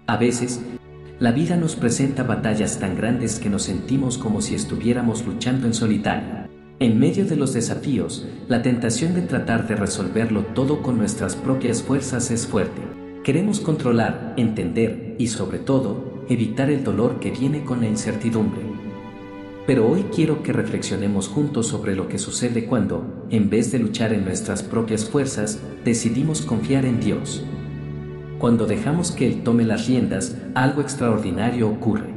A veces, la vida nos presenta batallas tan grandes que nos sentimos como si estuviéramos luchando en solitario. En medio de los desafíos, la tentación de tratar de resolverlo todo con nuestras propias fuerzas es fuerte. Queremos controlar, entender y, sobre todo, evitar el dolor que viene con la incertidumbre. Pero hoy quiero que reflexionemos juntos sobre lo que sucede cuando, en vez de luchar en nuestras propias fuerzas, decidimos confiar en Dios. Cuando dejamos que Él tome las riendas, algo extraordinario ocurre.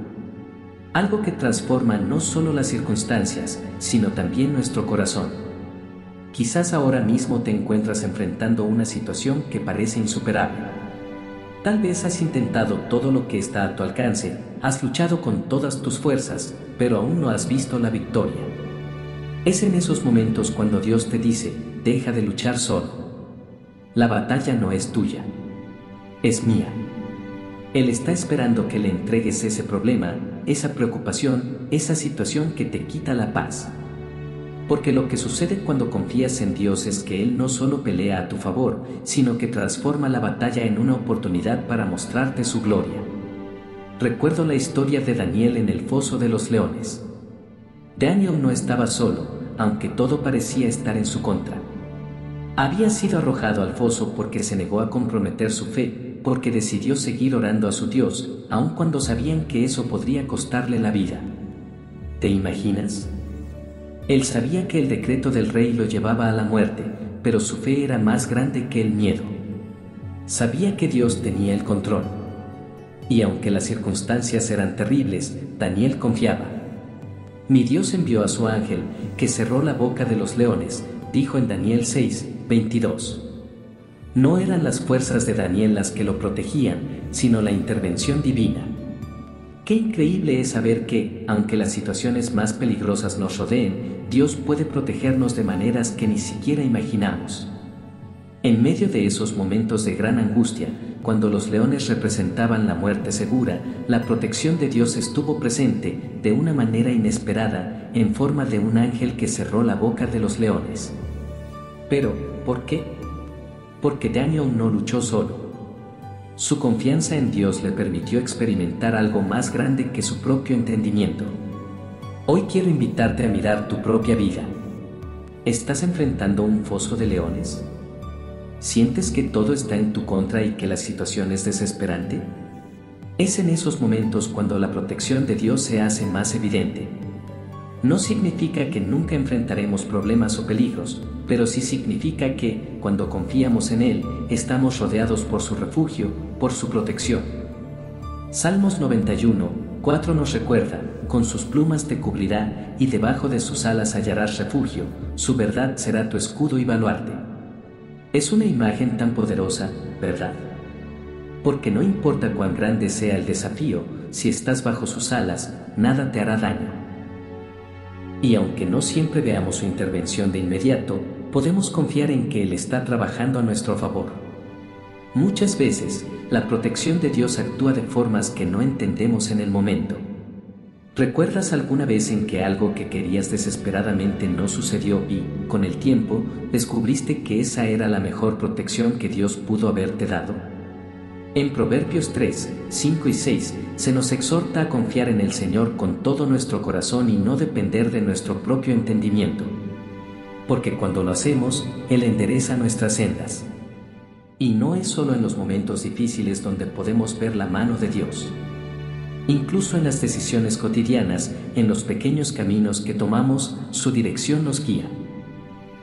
Algo que transforma no solo las circunstancias, sino también nuestro corazón. Quizás ahora mismo te encuentras enfrentando una situación que parece insuperable. Tal vez has intentado todo lo que está a tu alcance, has luchado con todas tus fuerzas, pero aún no has visto la victoria. Es en esos momentos cuando Dios te dice, deja de luchar solo. La batalla no es tuya. Es mía. Él está esperando que le entregues ese problema, esa preocupación, esa situación que te quita la paz. Porque lo que sucede cuando confías en Dios es que Él no solo pelea a tu favor, sino que transforma la batalla en una oportunidad para mostrarte su gloria. Recuerdo la historia de Daniel en el foso de los leones. Daniel no estaba solo, aunque todo parecía estar en su contra. Había sido arrojado al foso porque se negó a comprometer su fe, porque decidió seguir orando a su Dios, aun cuando sabían que eso podría costarle la vida. ¿Te imaginas? Él sabía que el decreto del rey lo llevaba a la muerte, pero su fe era más grande que el miedo. Sabía que Dios tenía el control. Y aunque las circunstancias eran terribles, Daniel confiaba. Mi Dios envió a su ángel, que cerró la boca de los leones, dijo en Daniel 6:22. No eran las fuerzas de Daniel las que lo protegían, sino la intervención divina. Qué increíble es saber que, aunque las situaciones más peligrosas nos rodeen, Dios puede protegernos de maneras que ni siquiera imaginamos. En medio de esos momentos de gran angustia, cuando los leones representaban la muerte segura, la protección de Dios estuvo presente, de una manera inesperada, en forma de un ángel que cerró la boca de los leones. Pero, ¿por qué? Porque Daniel no luchó solo. Su confianza en Dios le permitió experimentar algo más grande que su propio entendimiento. Hoy quiero invitarte a mirar tu propia vida. ¿Estás enfrentando un foso de leones? ¿Sientes que todo está en tu contra y que la situación es desesperante? Es en esos momentos cuando la protección de Dios se hace más evidente. No significa que nunca enfrentaremos problemas o peligros, pero sí significa que, cuando confiamos en Él, estamos rodeados por su refugio, por su protección. Salmos 91:4 nos recuerda, con sus plumas te cubrirá, y debajo de sus alas hallarás refugio, su verdad será tu escudo y baluarte. Es una imagen tan poderosa, ¿verdad? Porque no importa cuán grande sea el desafío, si estás bajo sus alas, nada te hará daño. Y aunque no siempre veamos su intervención de inmediato, podemos confiar en que Él está trabajando a nuestro favor. Muchas veces, la protección de Dios actúa de formas que no entendemos en el momento. ¿Recuerdas alguna vez en que algo que querías desesperadamente no sucedió y, con el tiempo, descubriste que esa era la mejor protección que Dios pudo haberte dado? En Proverbios 3:5 y 6, se nos exhorta a confiar en el Señor con todo nuestro corazón y no depender de nuestro propio entendimiento. Porque cuando lo hacemos, Él endereza nuestras sendas. Y no es solo en los momentos difíciles donde podemos ver la mano de Dios. Incluso en las decisiones cotidianas, en los pequeños caminos que tomamos, su dirección nos guía.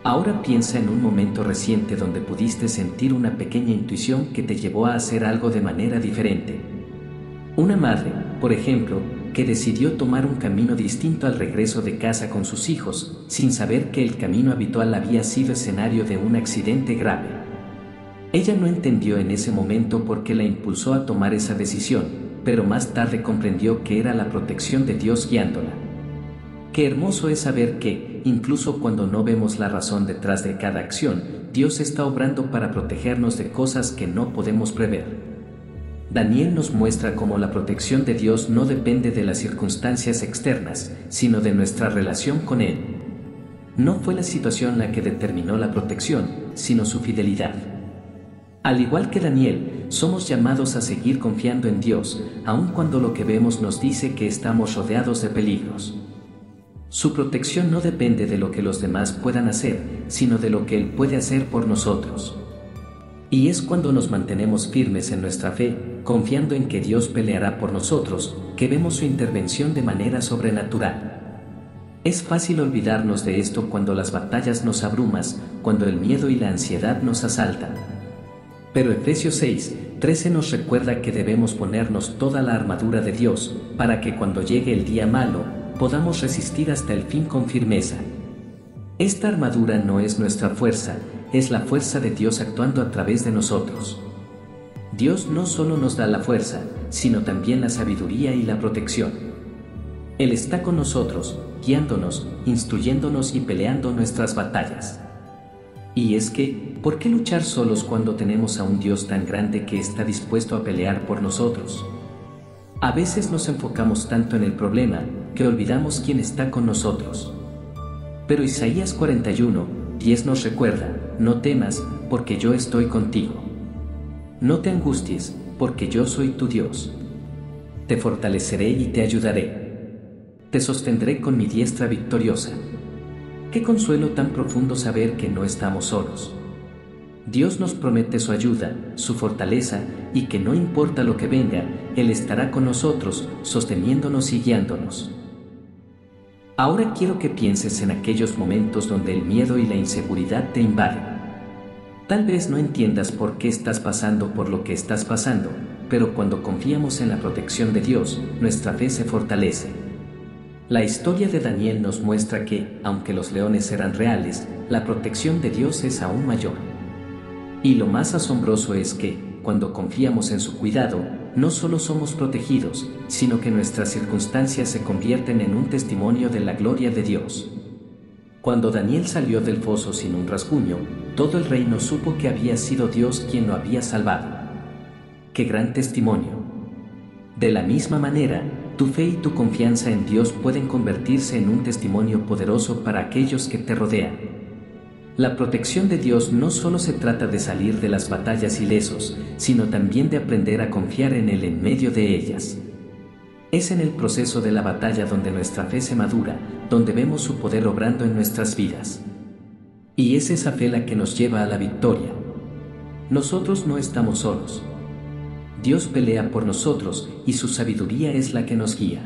Ahora piensa en un momento reciente donde pudiste sentir una pequeña intuición que te llevó a hacer algo de manera diferente. Una madre, por ejemplo, que decidió tomar un camino distinto al regreso de casa con sus hijos, sin saber que el camino habitual había sido escenario de un accidente grave. Ella no entendió en ese momento por qué la impulsó a tomar esa decisión, pero más tarde comprendió que era la protección de Dios guiándola. Qué hermoso es saber que, incluso cuando no vemos la razón detrás de cada acción, Dios está obrando para protegernos de cosas que no podemos prever. Daniel nos muestra cómo la protección de Dios no depende de las circunstancias externas, sino de nuestra relación con Él. No fue la situación la que determinó la protección, sino su fidelidad. Al igual que Daniel, somos llamados a seguir confiando en Dios, aun cuando lo que vemos nos dice que estamos rodeados de peligros. Su protección no depende de lo que los demás puedan hacer, sino de lo que Él puede hacer por nosotros. Y es cuando nos mantenemos firmes en nuestra fe, confiando en que Dios peleará por nosotros, que vemos su intervención de manera sobrenatural. Es fácil olvidarnos de esto cuando las batallas nos abruman, cuando el miedo y la ansiedad nos asaltan. Pero Efesios 6:13 nos recuerda que debemos ponernos toda la armadura de Dios, para que cuando llegue el día malo, podamos resistir hasta el fin con firmeza. Esta armadura no es nuestra fuerza, es la fuerza de Dios actuando a través de nosotros. Dios no solo nos da la fuerza, sino también la sabiduría y la protección. Él está con nosotros, guiándonos, instruyéndonos y peleando nuestras batallas. Y es que, ¿por qué luchar solos cuando tenemos a un Dios tan grande que está dispuesto a pelear por nosotros? A veces nos enfocamos tanto en el problema, que olvidamos quién está con nosotros. Pero Isaías 41:10 nos recuerda: no temas, porque yo estoy contigo. No te angusties, porque yo soy tu Dios. Te fortaleceré y te ayudaré. Te sostendré con mi diestra victoriosa. Qué consuelo tan profundo saber que no estamos solos. Dios nos promete su ayuda, su fortaleza, y que no importa lo que venga, Él estará con nosotros, sosteniéndonos y guiándonos. Ahora quiero que pienses en aquellos momentos donde el miedo y la inseguridad te invaden. Tal vez no entiendas por qué estás pasando por lo que estás pasando, pero cuando confiamos en la protección de Dios, nuestra fe se fortalece. La historia de Daniel nos muestra que, aunque los leones eran reales, la protección de Dios es aún mayor. Y lo más asombroso es que, cuando confiamos en su cuidado, no solo somos protegidos, sino que nuestras circunstancias se convierten en un testimonio de la gloria de Dios. Cuando Daniel salió del foso sin un rasguño, todo el reino supo que había sido Dios quien lo había salvado. ¡Qué gran testimonio! De la misma manera, tu fe y tu confianza en Dios pueden convertirse en un testimonio poderoso para aquellos que te rodean. La protección de Dios no solo se trata de salir de las batallas ilesos, sino también de aprender a confiar en Él en medio de ellas. Es en el proceso de la batalla donde nuestra fe se madura, donde vemos su poder obrando en nuestras vidas. Y es esa fe la que nos lleva a la victoria. Nosotros no estamos solos. Dios pelea por nosotros y su sabiduría es la que nos guía.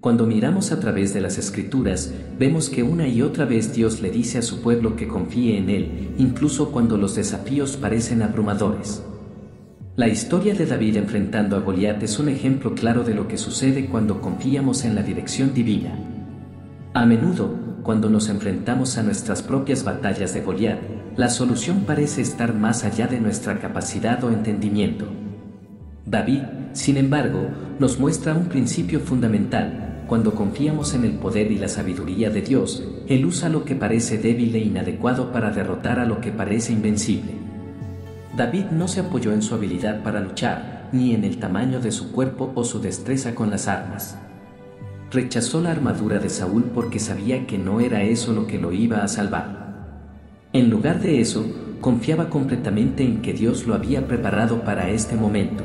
Cuando miramos a través de las Escrituras, vemos que una y otra vez Dios le dice a su pueblo que confíe en Él, incluso cuando los desafíos parecen abrumadores. La historia de David enfrentando a Goliat es un ejemplo claro de lo que sucede cuando confiamos en la dirección divina. A menudo, cuando nos enfrentamos a nuestras propias batallas de Goliat, la solución parece estar más allá de nuestra capacidad o entendimiento. David, sin embargo, nos muestra un principio fundamental: cuando confiamos en el poder y la sabiduría de Dios, Él usa lo que parece débil e inadecuado para derrotar a lo que parece invencible. David no se apoyó en su habilidad para luchar, ni en el tamaño de su cuerpo o su destreza con las armas. Rechazó la armadura de Saúl porque sabía que no era eso lo que lo iba a salvar. En lugar de eso, confiaba completamente en que Dios lo había preparado para este momento.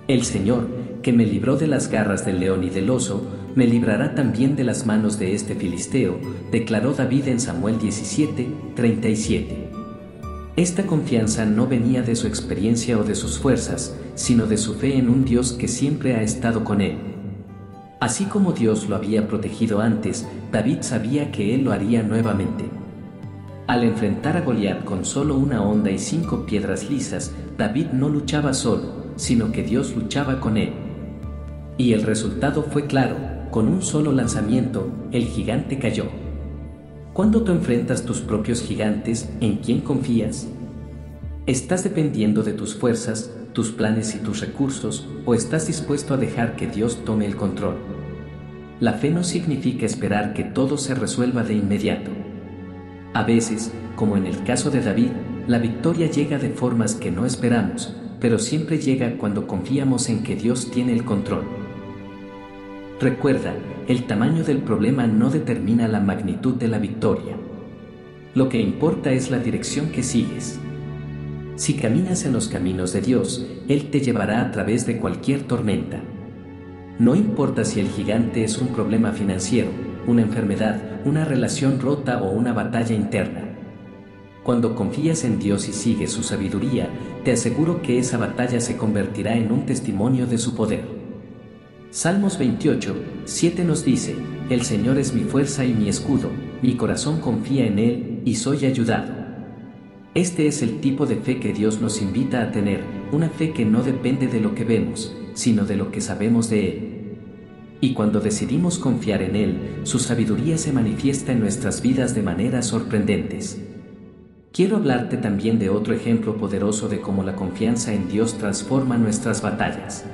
El Señor, que me libró de las garras del león y del oso, me librará también de las manos de este filisteo, declaró David en Samuel 17:37. Esta confianza no venía de su experiencia o de sus fuerzas, sino de su fe en un Dios que siempre ha estado con él. Así como Dios lo había protegido antes, David sabía que Él lo haría nuevamente. Al enfrentar a Goliat con solo una honda y 5 piedras lisas, David no luchaba solo, sino que Dios luchaba con él. Y el resultado fue claro: con un solo lanzamiento, el gigante cayó. Cuando tú enfrentas tus propios gigantes, ¿en quién confías? ¿Estás dependiendo de tus fuerzas, tus planes y tus recursos, o estás dispuesto a dejar que Dios tome el control? La fe no significa esperar que todo se resuelva de inmediato. A veces, como en el caso de David, la victoria llega de formas que no esperamos, pero siempre llega cuando confiamos en que Dios tiene el control. Recuerda, el tamaño del problema no determina la magnitud de la victoria. Lo que importa es la dirección que sigues. Si caminas en los caminos de Dios, Él te llevará a través de cualquier tormenta. No importa si el gigante es un problema financiero, una enfermedad, una relación rota o una batalla interna. Cuando confías en Dios y sigues su sabiduría, te aseguro que esa batalla se convertirá en un testimonio de su poder. Salmos 28, 7 nos dice: El Señor es mi fuerza y mi escudo, mi corazón confía en Él y soy ayudado. Este es el tipo de fe que Dios nos invita a tener, una fe que no depende de lo que vemos, sino de lo que sabemos de Él. Y cuando decidimos confiar en Él, su sabiduría se manifiesta en nuestras vidas de maneras sorprendentes. Quiero hablarte también de otro ejemplo poderoso de cómo la confianza en Dios transforma nuestras batallas.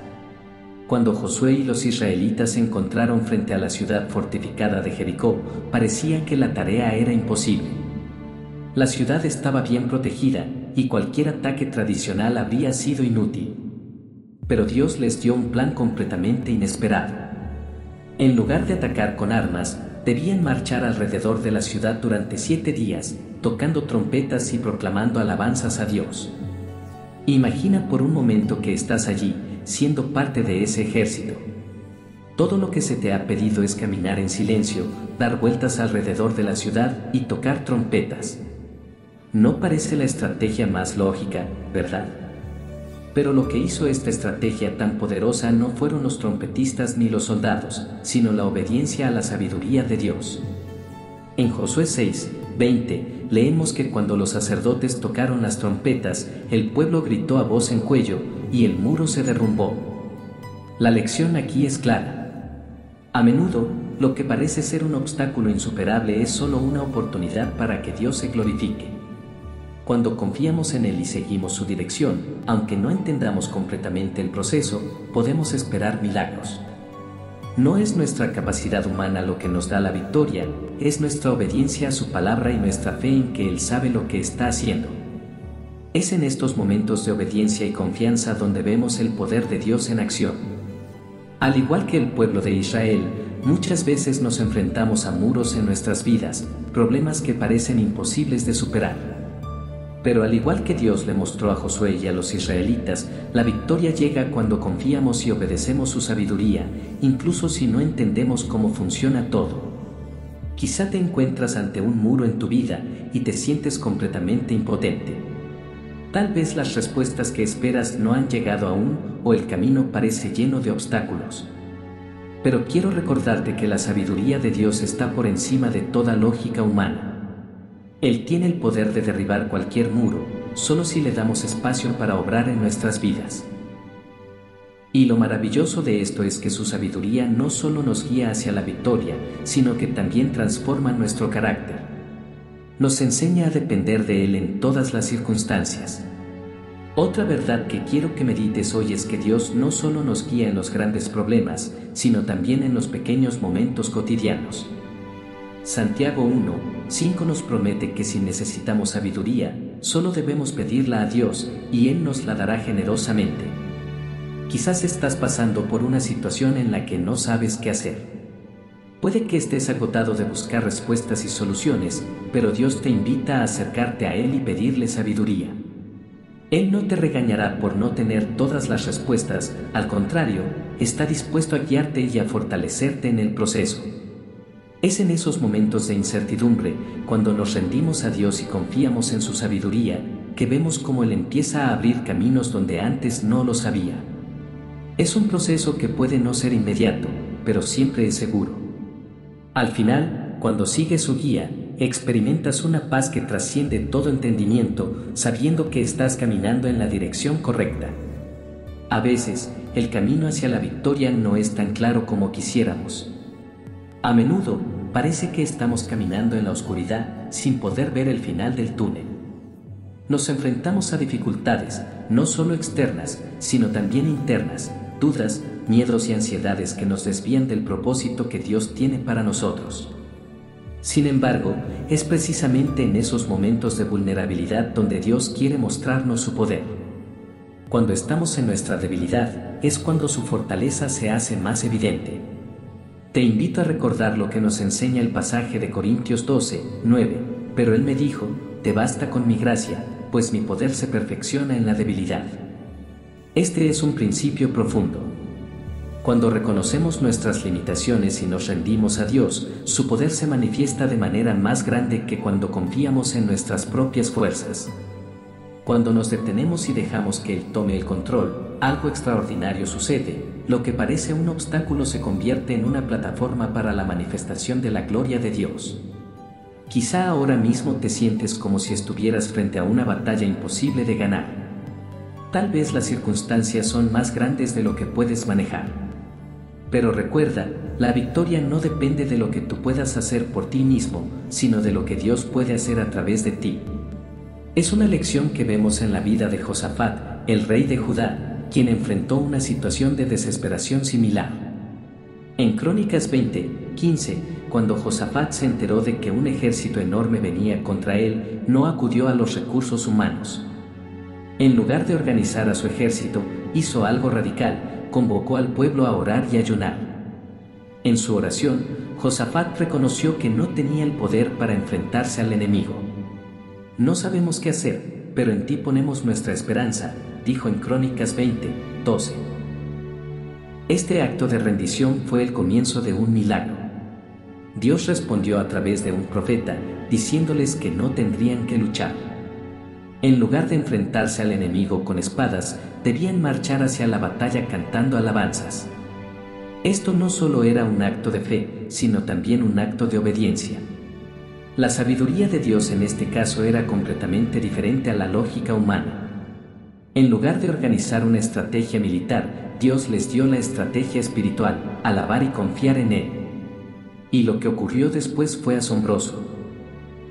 Cuando Josué y los israelitas se encontraron frente a la ciudad fortificada de Jericó, parecía que la tarea era imposible. La ciudad estaba bien protegida y cualquier ataque tradicional habría sido inútil. Pero Dios les dio un plan completamente inesperado. En lugar de atacar con armas, debían marchar alrededor de la ciudad durante 7 días, tocando trompetas y proclamando alabanzas a Dios. Imagina por un momento que estás allí, siendo parte de ese ejército. Todo lo que se te ha pedido es caminar en silencio, dar vueltas alrededor de la ciudad y tocar trompetas. No parece la estrategia más lógica, ¿verdad? Pero lo que hizo esta estrategia tan poderosa no fueron los trompetistas ni los soldados, sino la obediencia a la sabiduría de Dios. En Josué 6, 20, leemos que cuando los sacerdotes tocaron las trompetas, el pueblo gritó a voz en cuello, y el muro se derrumbó. La lección aquí es clara. A menudo, lo que parece ser un obstáculo insuperable es solo una oportunidad para que Dios se glorifique. Cuando confiamos en Él y seguimos su dirección, aunque no entendamos completamente el proceso, podemos esperar milagros. No es nuestra capacidad humana lo que nos da la victoria, es nuestra obediencia a su palabra y nuestra fe en que Él sabe lo que está haciendo. Es en estos momentos de obediencia y confianza donde vemos el poder de Dios en acción. Al igual que el pueblo de Israel, muchas veces nos enfrentamos a muros en nuestras vidas, problemas que parecen imposibles de superar. Pero al igual que Dios le mostró a Josué y a los israelitas, la victoria llega cuando confiamos y obedecemos su sabiduría, incluso si no entendemos cómo funciona todo. Quizá te encuentras ante un muro en tu vida y te sientes completamente impotente. Tal vez las respuestas que esperas no han llegado aún o el camino parece lleno de obstáculos. Pero quiero recordarte que la sabiduría de Dios está por encima de toda lógica humana. Él tiene el poder de derribar cualquier muro, solo si le damos espacio para obrar en nuestras vidas. Y lo maravilloso de esto es que su sabiduría no solo nos guía hacia la victoria, sino que también transforma nuestro carácter. Nos enseña a depender de Él en todas las circunstancias. Otra verdad que quiero que medites hoy es que Dios no solo nos guía en los grandes problemas, sino también en los pequeños momentos cotidianos. Santiago 1, 5 nos promete que si necesitamos sabiduría, solo debemos pedirla a Dios y Él nos la dará generosamente. Quizás estás pasando por una situación en la que no sabes qué hacer. Puede que estés agotado de buscar respuestas y soluciones, pero Dios te invita a acercarte a Él y pedirle sabiduría. Él no te regañará por no tener todas las respuestas, al contrario, está dispuesto a guiarte y a fortalecerte en el proceso. Es en esos momentos de incertidumbre, cuando nos rendimos a Dios y confiamos en su sabiduría, que vemos cómo Él empieza a abrir caminos donde antes no los había. Es un proceso que puede no ser inmediato, pero siempre es seguro. Al final, cuando sigues su guía, experimentas una paz que trasciende todo entendimiento, sabiendo que estás caminando en la dirección correcta. A veces, el camino hacia la victoria no es tan claro como quisiéramos. A menudo, parece que estamos caminando en la oscuridad, sin poder ver el final del túnel. Nos enfrentamos a dificultades, no solo externas, sino también internas, dudas, miedos y ansiedades que nos desvían del propósito que Dios tiene para nosotros. Sin embargo, es precisamente en esos momentos de vulnerabilidad donde Dios quiere mostrarnos su poder. Cuando estamos en nuestra debilidad, es cuando su fortaleza se hace más evidente. Te invito a recordar lo que nos enseña el pasaje de Corintios 12, 9, pero Él me dijo, te basta con mi gracia, pues mi poder se perfecciona en la debilidad. Este es un principio profundo. Cuando reconocemos nuestras limitaciones y nos rendimos a Dios, su poder se manifiesta de manera más grande que cuando confiamos en nuestras propias fuerzas. Cuando nos detenemos y dejamos que Él tome el control, algo extraordinario sucede. Lo que parece un obstáculo se convierte en una plataforma para la manifestación de la gloria de Dios. Quizá ahora mismo te sientes como si estuvieras frente a una batalla imposible de ganar. Tal vez las circunstancias son más grandes de lo que puedes manejar. Pero recuerda, la victoria no depende de lo que tú puedas hacer por ti mismo, sino de lo que Dios puede hacer a través de ti. Es una lección que vemos en la vida de Josafat, el rey de Judá, quien enfrentó una situación de desesperación similar. En Crónicas 20:15, cuando Josafat se enteró de que un ejército enorme venía contra él, no acudió a los recursos humanos. En lugar de organizar a su ejército, hizo algo radical: convocó al pueblo a orar y ayunar. En su oración, Josafat reconoció que no tenía el poder para enfrentarse al enemigo. No sabemos qué hacer, pero en ti ponemos nuestra esperanza, dijo en Crónicas 20:12. Este acto de rendición fue el comienzo de un milagro. Dios respondió a través de un profeta, diciéndoles que no tendrían que luchar. En lugar de enfrentarse al enemigo con espadas, debían marchar hacia la batalla cantando alabanzas. Esto no solo era un acto de fe, sino también un acto de obediencia. La sabiduría de Dios en este caso era completamente diferente a la lógica humana. En lugar de organizar una estrategia militar, Dios les dio la estrategia espiritual: alabar y confiar en Él. Y lo que ocurrió después fue asombroso.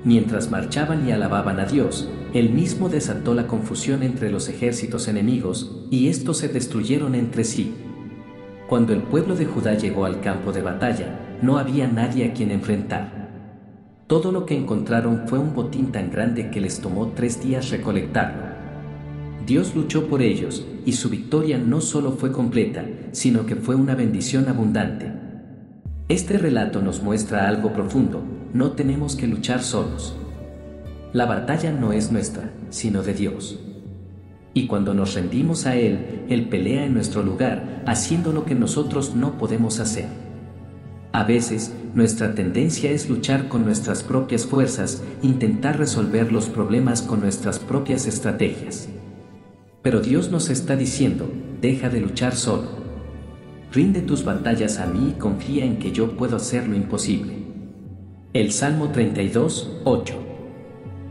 Mientras marchaban y alababan a Dios, Él mismo desató la confusión entre los ejércitos enemigos, y estos se destruyeron entre sí. Cuando el pueblo de Judá llegó al campo de batalla, no había nadie a quien enfrentar. Todo lo que encontraron fue un botín tan grande que les tomó 3 días recolectarlo. Dios luchó por ellos, y su victoria no solo fue completa, sino que fue una bendición abundante. Este relato nos muestra algo profundo: no tenemos que luchar solos. La batalla no es nuestra, sino de Dios. Y cuando nos rendimos a Él, Él pelea en nuestro lugar, haciendo lo que nosotros no podemos hacer. A veces, nuestra tendencia es luchar con nuestras propias fuerzas, intentar resolver los problemas con nuestras propias estrategias. Pero Dios nos está diciendo: deja de luchar solo. Rinde tus batallas a mí y confía en que yo puedo hacer lo imposible. El Salmo 32:8.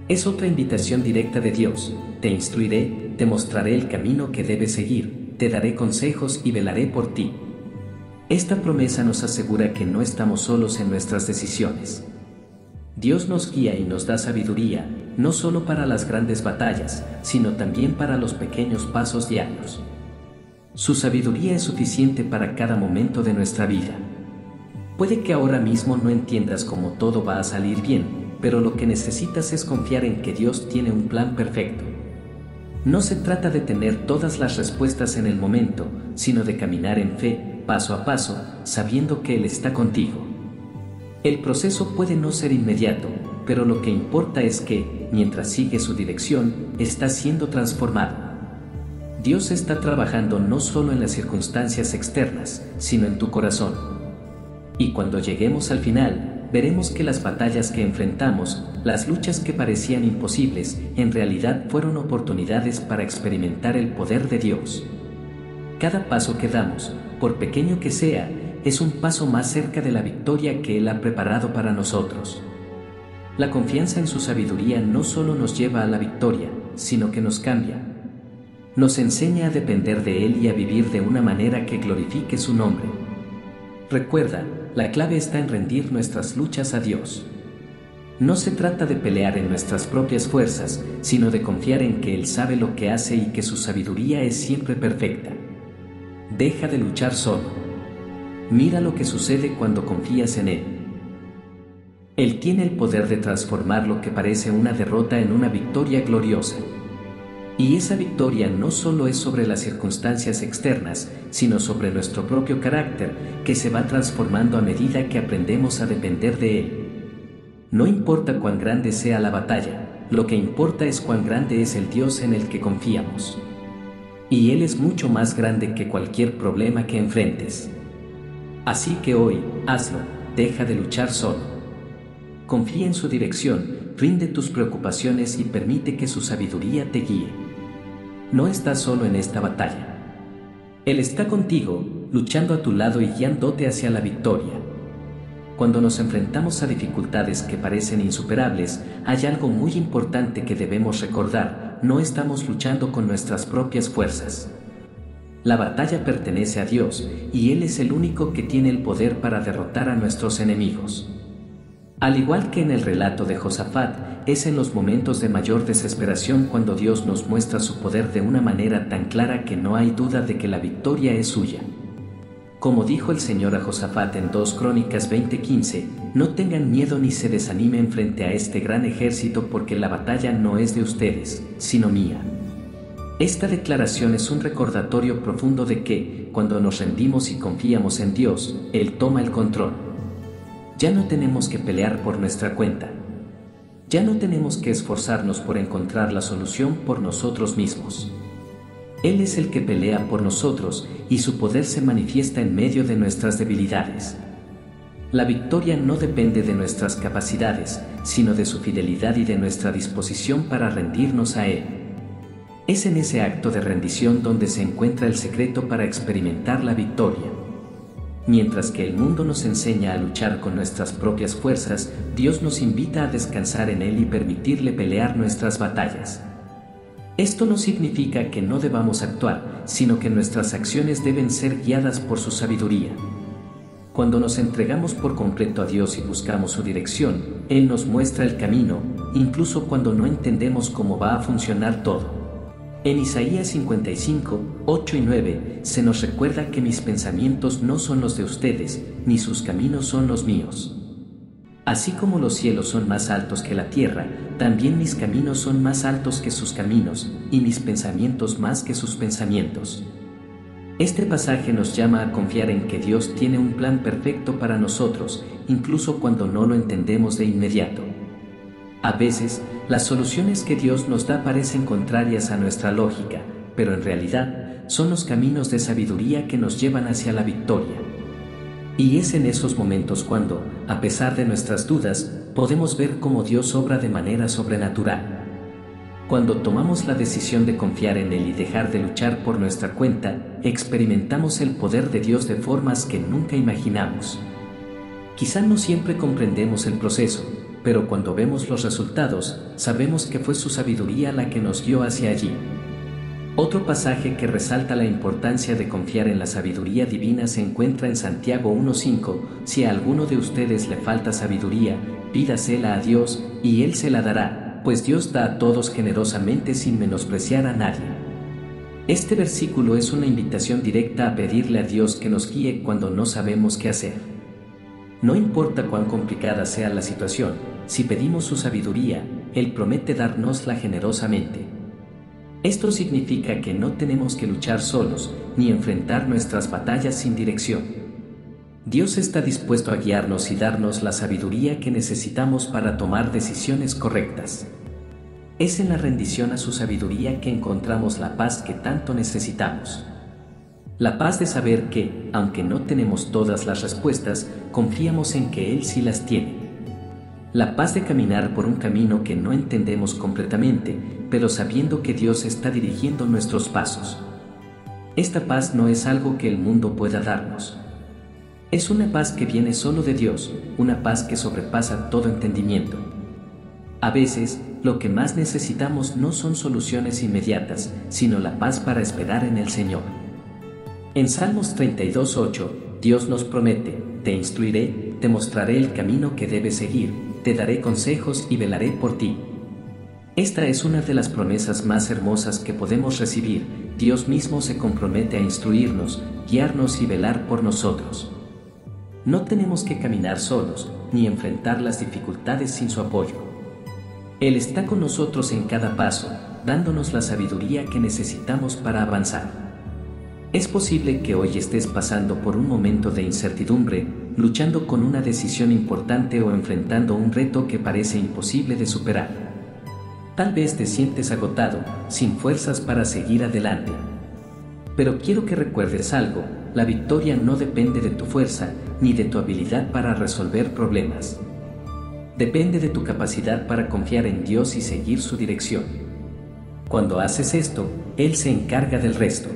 Es otra invitación directa de Dios: te instruiré, te mostraré el camino que debes seguir, te daré consejos y velaré por ti. Esta promesa nos asegura que no estamos solos en nuestras decisiones. Dios nos guía y nos da sabiduría, no solo para las grandes batallas, sino también para los pequeños pasos diarios. Su sabiduría es suficiente para cada momento de nuestra vida. Puede que ahora mismo no entiendas cómo todo va a salir bien, pero lo que necesitas es confiar en que Dios tiene un plan perfecto. No se trata de tener todas las respuestas en el momento, sino de caminar en fe, paso a paso, sabiendo que Él está contigo. El proceso puede no ser inmediato, pero lo que importa es que, mientras sigues su dirección, estás siendo transformado. Dios está trabajando no solo en las circunstancias externas, sino en tu corazón. Y cuando lleguemos al final, veremos que las batallas que enfrentamos, las luchas que parecían imposibles, en realidad fueron oportunidades para experimentar el poder de Dios. Cada paso que damos, por pequeño que sea, es un paso más cerca de la victoria que Él ha preparado para nosotros. La confianza en su sabiduría no solo nos lleva a la victoria, sino que nos cambia. Nos enseña a depender de Él y a vivir de una manera que glorifique su nombre. Recuerda, la clave está en rendir nuestras luchas a Dios. No se trata de pelear en nuestras propias fuerzas, sino de confiar en que Él sabe lo que hace y que su sabiduría es siempre perfecta. Deja de luchar solo. Mira lo que sucede cuando confías en Él. Él tiene el poder de transformar lo que parece una derrota en una victoria gloriosa. Y esa victoria no solo es sobre las circunstancias externas, sino sobre nuestro propio carácter, que se va transformando a medida que aprendemos a depender de Él. No importa cuán grande sea la batalla, lo que importa es cuán grande es el Dios en el que confiamos. Y Él es mucho más grande que cualquier problema que enfrentes. Así que hoy, hazlo, deja de luchar solo. Confía en su dirección, rinde tus preocupaciones y permite que su sabiduría te guíe. No estás solo en esta batalla. Él está contigo, luchando a tu lado y guiándote hacia la victoria. Cuando nos enfrentamos a dificultades que parecen insuperables, hay algo muy importante que debemos recordar: no estamos luchando con nuestras propias fuerzas. La batalla pertenece a Dios, y Él es el único que tiene el poder para derrotar a nuestros enemigos. Al igual que en el relato de Josafat, es en los momentos de mayor desesperación cuando Dios nos muestra su poder de una manera tan clara que no hay duda de que la victoria es suya. Como dijo el Señor a Josafat en 2 Crónicas 20:15, no tengan miedo ni se desanimen frente a este gran ejército, porque la batalla no es de ustedes, sino mía. Esta declaración es un recordatorio profundo de que, cuando nos rendimos y confiamos en Dios, Él toma el control. Ya no tenemos que pelear por nuestra cuenta. Ya no tenemos que esforzarnos por encontrar la solución por nosotros mismos. Él es el que pelea por nosotros, y su poder se manifiesta en medio de nuestras debilidades. La victoria no depende de nuestras capacidades, sino de su fidelidad y de nuestra disposición para rendirnos a Él. Es en ese acto de rendición donde se encuentra el secreto para experimentar la victoria. Mientras que el mundo nos enseña a luchar con nuestras propias fuerzas, Dios nos invita a descansar en Él y permitirle pelear nuestras batallas. Esto no significa que no debamos actuar, sino que nuestras acciones deben ser guiadas por su sabiduría. Cuando nos entregamos por completo a Dios y buscamos su dirección, Él nos muestra el camino, incluso cuando no entendemos cómo va a funcionar todo. En Isaías 55, 8 y 9, se nos recuerda que mis pensamientos no son los de ustedes, ni sus caminos son los míos. Así como los cielos son más altos que la tierra, también mis caminos son más altos que sus caminos, y mis pensamientos más que sus pensamientos. Este pasaje nos llama a confiar en que Dios tiene un plan perfecto para nosotros, incluso cuando no lo entendemos de inmediato. A veces, las soluciones que Dios nos da parecen contrarias a nuestra lógica, pero en realidad, son los caminos de sabiduría que nos llevan hacia la victoria. Y es en esos momentos cuando, a pesar de nuestras dudas, podemos ver cómo Dios obra de manera sobrenatural. Cuando tomamos la decisión de confiar en Él y dejar de luchar por nuestra cuenta, experimentamos el poder de Dios de formas que nunca imaginamos. Quizá no siempre comprendemos el proceso, pero cuando vemos los resultados, sabemos que fue su sabiduría la que nos guió hacia allí. Otro pasaje que resalta la importancia de confiar en la sabiduría divina se encuentra en Santiago 1:5, si a alguno de ustedes le falta sabiduría, pídasela a Dios, y Él se la dará, pues Dios da a todos generosamente sin menospreciar a nadie. Este versículo es una invitación directa a pedirle a Dios que nos guíe cuando no sabemos qué hacer. No importa cuán complicada sea la situación, si pedimos su sabiduría, Él promete dárnosla generosamente. Esto significa que no tenemos que luchar solos, ni enfrentar nuestras batallas sin dirección. Dios está dispuesto a guiarnos y darnos la sabiduría que necesitamos para tomar decisiones correctas. Es en la rendición a su sabiduría que encontramos la paz que tanto necesitamos. La paz de saber que, aunque no tenemos todas las respuestas, confiamos en que Él sí las tiene. La paz de caminar por un camino que no entendemos completamente, pero sabiendo que Dios está dirigiendo nuestros pasos. Esta paz no es algo que el mundo pueda darnos. Es una paz que viene solo de Dios, una paz que sobrepasa todo entendimiento. A veces, lo que más necesitamos no son soluciones inmediatas, sino la paz para esperar en el Señor. En Salmos 32:8, Dios nos promete: te instruiré, te mostraré el camino que debes seguir, te daré consejos y velaré por ti. Esta es una de las promesas más hermosas que podemos recibir. Dios mismo se compromete a instruirnos, guiarnos y velar por nosotros. No tenemos que caminar solos, ni enfrentar las dificultades sin su apoyo. Él está con nosotros en cada paso, dándonos la sabiduría que necesitamos para avanzar. Es posible que hoy estés pasando por un momento de incertidumbre, luchando con una decisión importante o enfrentando un reto que parece imposible de superar. Tal vez te sientes agotado, sin fuerzas para seguir adelante. Pero quiero que recuerdes algo, la victoria no depende de tu fuerza, ni de tu habilidad para resolver problemas. Depende de tu capacidad para confiar en Dios y seguir su dirección. Cuando haces esto, Él se encarga del resto.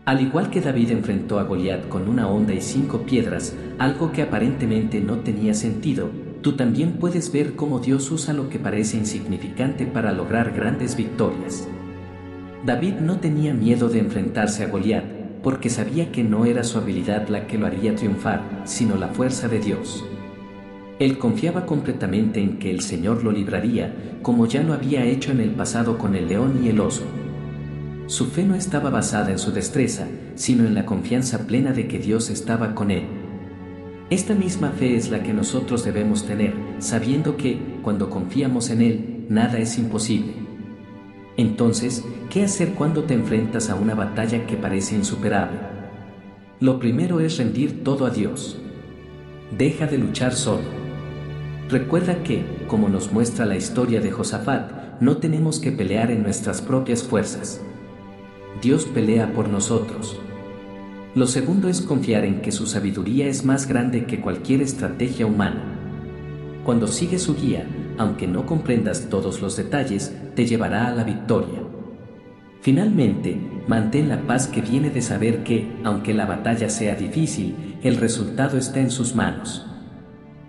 Al igual que David enfrentó a Goliat con una honda y 5 piedras, algo que aparentemente no tenía sentido, tú también puedes ver cómo Dios usa lo que parece insignificante para lograr grandes victorias. David no tenía miedo de enfrentarse a Goliat, porque sabía que no era su habilidad la que lo haría triunfar, sino la fuerza de Dios. Él confiaba completamente en que el Señor lo libraría, como ya lo había hecho en el pasado con el león y el oso. Su fe no estaba basada en su destreza, sino en la confianza plena de que Dios estaba con él. Esta misma fe es la que nosotros debemos tener, sabiendo que, cuando confiamos en Él, nada es imposible. Entonces, ¿qué hacer cuando te enfrentas a una batalla que parece insuperable? Lo primero es rendir todo a Dios. Deja de luchar solo. Recuerda que, como nos muestra la historia de Josafat, no tenemos que pelear en nuestras propias fuerzas. Dios pelea por nosotros. Lo segundo es confiar en que su sabiduría es más grande que cualquier estrategia humana. Cuando sigues su guía, aunque no comprendas todos los detalles, te llevará a la victoria. Finalmente, mantén la paz que viene de saber que, aunque la batalla sea difícil, el resultado está en sus manos.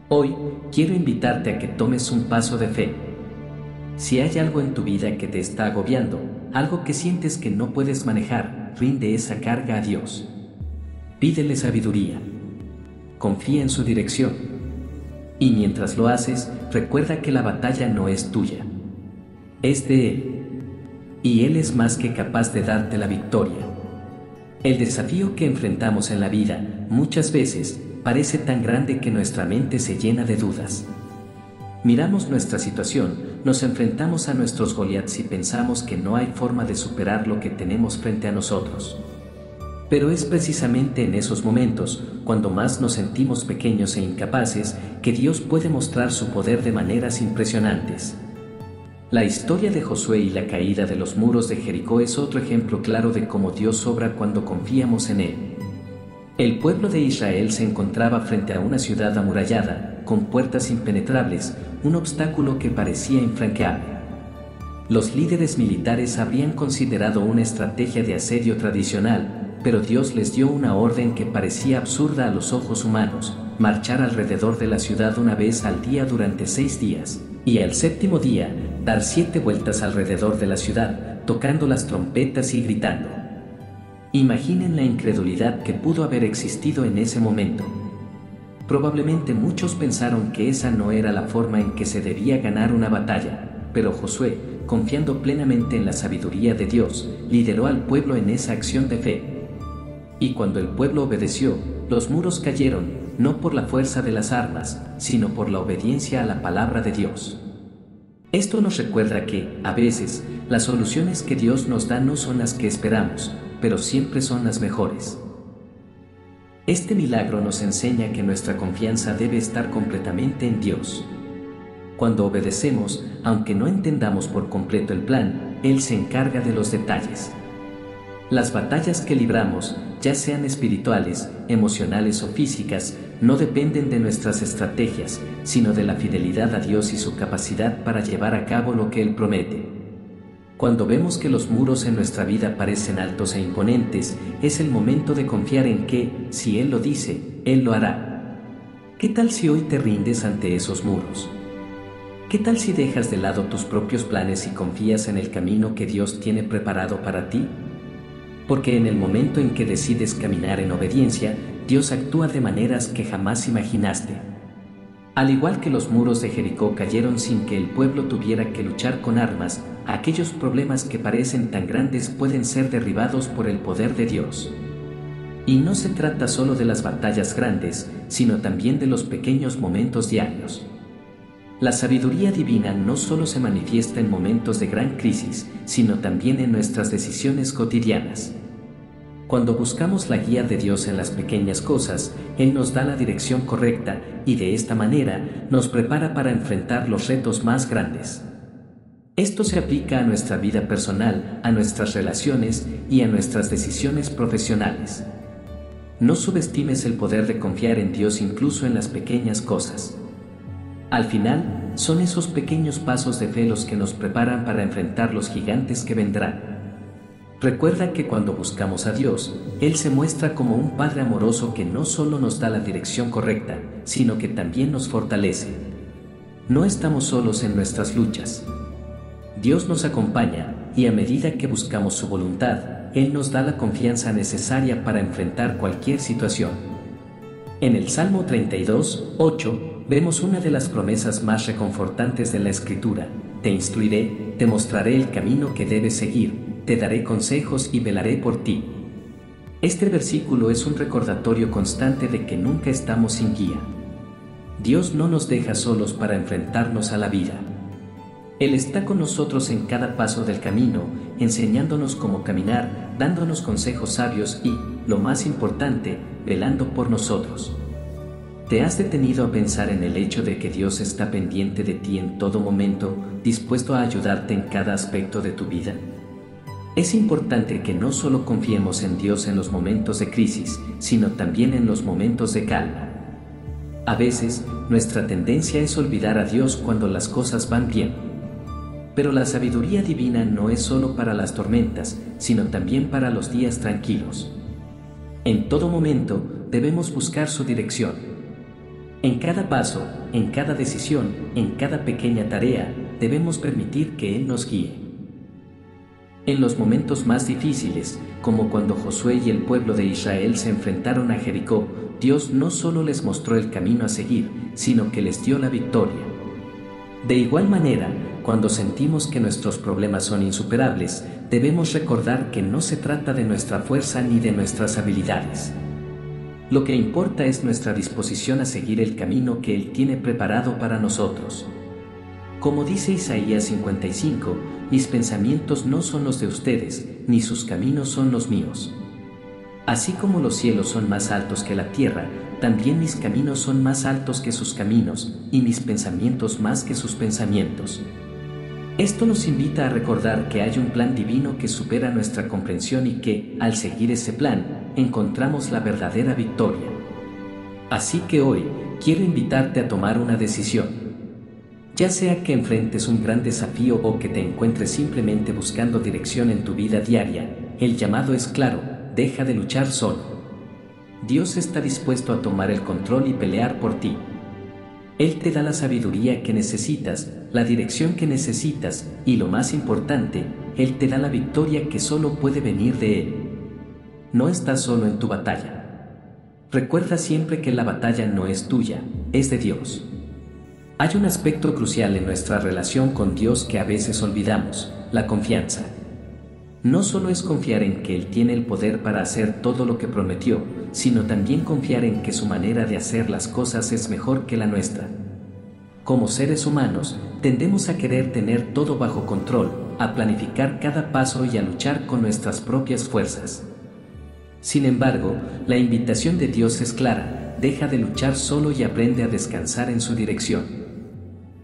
Hoy, quiero invitarte a que tomes un paso de fe. Si hay algo en tu vida que te está agobiando, algo que sientes que no puedes manejar, rinde esa carga a Dios. Pídele sabiduría. Confía en su dirección. Y mientras lo haces, recuerda que la batalla no es tuya. Es de Él. Y Él es más que capaz de darte la victoria. El desafío que enfrentamos en la vida, muchas veces, parece tan grande que nuestra mente se llena de dudas. Miramos nuestra situación, nos enfrentamos a nuestros Goliats y pensamos que no hay forma de superar lo que tenemos frente a nosotros. Pero es precisamente en esos momentos, cuando más nos sentimos pequeños e incapaces, que Dios puede mostrar su poder de maneras impresionantes. La historia de Josué y la caída de los muros de Jericó es otro ejemplo claro de cómo Dios obra cuando confiamos en Él. El pueblo de Israel se encontraba frente a una ciudad amurallada, con puertas impenetrables, un obstáculo que parecía infranqueable. Los líderes militares habrían considerado una estrategia de asedio tradicional, pero Dios les dio una orden que parecía absurda a los ojos humanos: marchar alrededor de la ciudad una vez al día durante 6 días, y al 7º día, dar 7 vueltas alrededor de la ciudad, tocando las trompetas y gritando. Imaginen la incredulidad que pudo haber existido en ese momento. Probablemente muchos pensaron que esa no era la forma en que se debía ganar una batalla, pero Josué, confiando plenamente en la sabiduría de Dios, lideró al pueblo en esa acción de fe. Y cuando el pueblo obedeció, los muros cayeron, no por la fuerza de las armas, sino por la obediencia a la palabra de Dios. Esto nos recuerda que, a veces, las soluciones que Dios nos da no son las que esperamos, pero siempre son las mejores. Este milagro nos enseña que nuestra confianza debe estar completamente en Dios. Cuando obedecemos, aunque no entendamos por completo el plan, Él se encarga de los detalles. Las batallas que libramos, ya sean espirituales, emocionales o físicas, no dependen de nuestras estrategias, sino de la fidelidad a Dios y su capacidad para llevar a cabo lo que Él promete. Cuando vemos que los muros en nuestra vida parecen altos e imponentes, es el momento de confiar en que, si Él lo dice, Él lo hará. ¿Qué tal si hoy te rindes ante esos muros? ¿Qué tal si dejas de lado tus propios planes y confías en el camino que Dios tiene preparado para ti? Porque en el momento en que decides caminar en obediencia, Dios actúa de maneras que jamás imaginaste. Al igual que los muros de Jericó cayeron sin que el pueblo tuviera que luchar con armas, aquellos problemas que parecen tan grandes pueden ser derribados por el poder de Dios. Y no se trata solo de las batallas grandes, sino también de los pequeños momentos diarios. La sabiduría divina no solo se manifiesta en momentos de gran crisis, sino también en nuestras decisiones cotidianas. Cuando buscamos la guía de Dios en las pequeñas cosas, Él nos da la dirección correcta y de esta manera nos prepara para enfrentar los retos más grandes. Esto se aplica a nuestra vida personal, a nuestras relaciones y a nuestras decisiones profesionales. No subestimes el poder de confiar en Dios incluso en las pequeñas cosas. Al final, son esos pequeños pasos de fe los que nos preparan para enfrentar los gigantes que vendrán. Recuerda que cuando buscamos a Dios, Él se muestra como un Padre amoroso que no solo nos da la dirección correcta, sino que también nos fortalece. No estamos solos en nuestras luchas. Dios nos acompaña, y a medida que buscamos su voluntad, Él nos da la confianza necesaria para enfrentar cualquier situación. En el Salmo 32, 8, vemos una de las promesas más reconfortantes de la Escritura: te instruiré, te mostraré el camino que debes seguir, te daré consejos y velaré por ti. Este versículo es un recordatorio constante de que nunca estamos sin guía. Dios no nos deja solos para enfrentarnos a la vida. Él está con nosotros en cada paso del camino, enseñándonos cómo caminar, dándonos consejos sabios y, lo más importante, velando por nosotros. ¿Te has detenido a pensar en el hecho de que Dios está pendiente de ti en todo momento, dispuesto a ayudarte en cada aspecto de tu vida? Es importante que no solo confiemos en Dios en los momentos de crisis, sino también en los momentos de calma. A veces, nuestra tendencia es olvidar a Dios cuando las cosas van bien. Pero la sabiduría divina no es solo para las tormentas, sino también para los días tranquilos. En todo momento, debemos buscar su dirección. En cada paso, en cada decisión, en cada pequeña tarea, debemos permitir que Él nos guíe. En los momentos más difíciles, como cuando Josué y el pueblo de Israel se enfrentaron a Jericó, Dios no solo les mostró el camino a seguir, sino que les dio la victoria. De igual manera, cuando sentimos que nuestros problemas son insuperables, debemos recordar que no se trata de nuestra fuerza ni de nuestras habilidades. Lo que importa es nuestra disposición a seguir el camino que Él tiene preparado para nosotros. Como dice Isaías 55, mis pensamientos no son los de ustedes, ni sus caminos son los míos. Así como los cielos son más altos que la tierra, también mis caminos son más altos que sus caminos, y mis pensamientos más que sus pensamientos. Esto nos invita a recordar que hay un plan divino que supera nuestra comprensión y que, al seguir ese plan, encontramos la verdadera victoria. Así que hoy, quiero invitarte a tomar una decisión. Ya sea que enfrentes un gran desafío o que te encuentres simplemente buscando dirección en tu vida diaria, el llamado es claro: deja de luchar solo. Dios está dispuesto a tomar el control y pelear por ti. Él te da la sabiduría que necesitas, la dirección que necesitas y, lo más importante, Él te da la victoria que solo puede venir de Él. No estás solo en tu batalla. Recuerda siempre que la batalla no es tuya, es de Dios. Hay un aspecto crucial en nuestra relación con Dios que a veces olvidamos: la confianza. No solo es confiar en que Él tiene el poder para hacer todo lo que prometió, sino también confiar en que su manera de hacer las cosas es mejor que la nuestra. Como seres humanos, tendemos a querer tener todo bajo control, a planificar cada paso y a luchar con nuestras propias fuerzas. Sin embargo, la invitación de Dios es clara: deja de luchar solo y aprende a descansar en su dirección.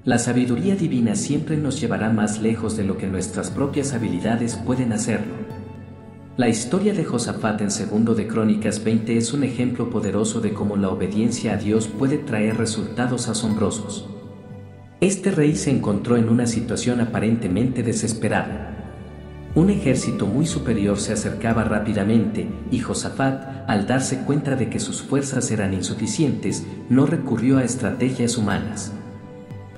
La sabiduría divina siempre nos llevará más lejos de lo que nuestras propias habilidades pueden hacerlo. La historia de Josafat en 2 de Crónicas 20 es un ejemplo poderoso de cómo la obediencia a Dios puede traer resultados asombrosos. Este rey se encontró en una situación aparentemente desesperada. Un ejército muy superior se acercaba rápidamente, y Josafat, al darse cuenta de que sus fuerzas eran insuficientes, no recurrió a estrategias humanas.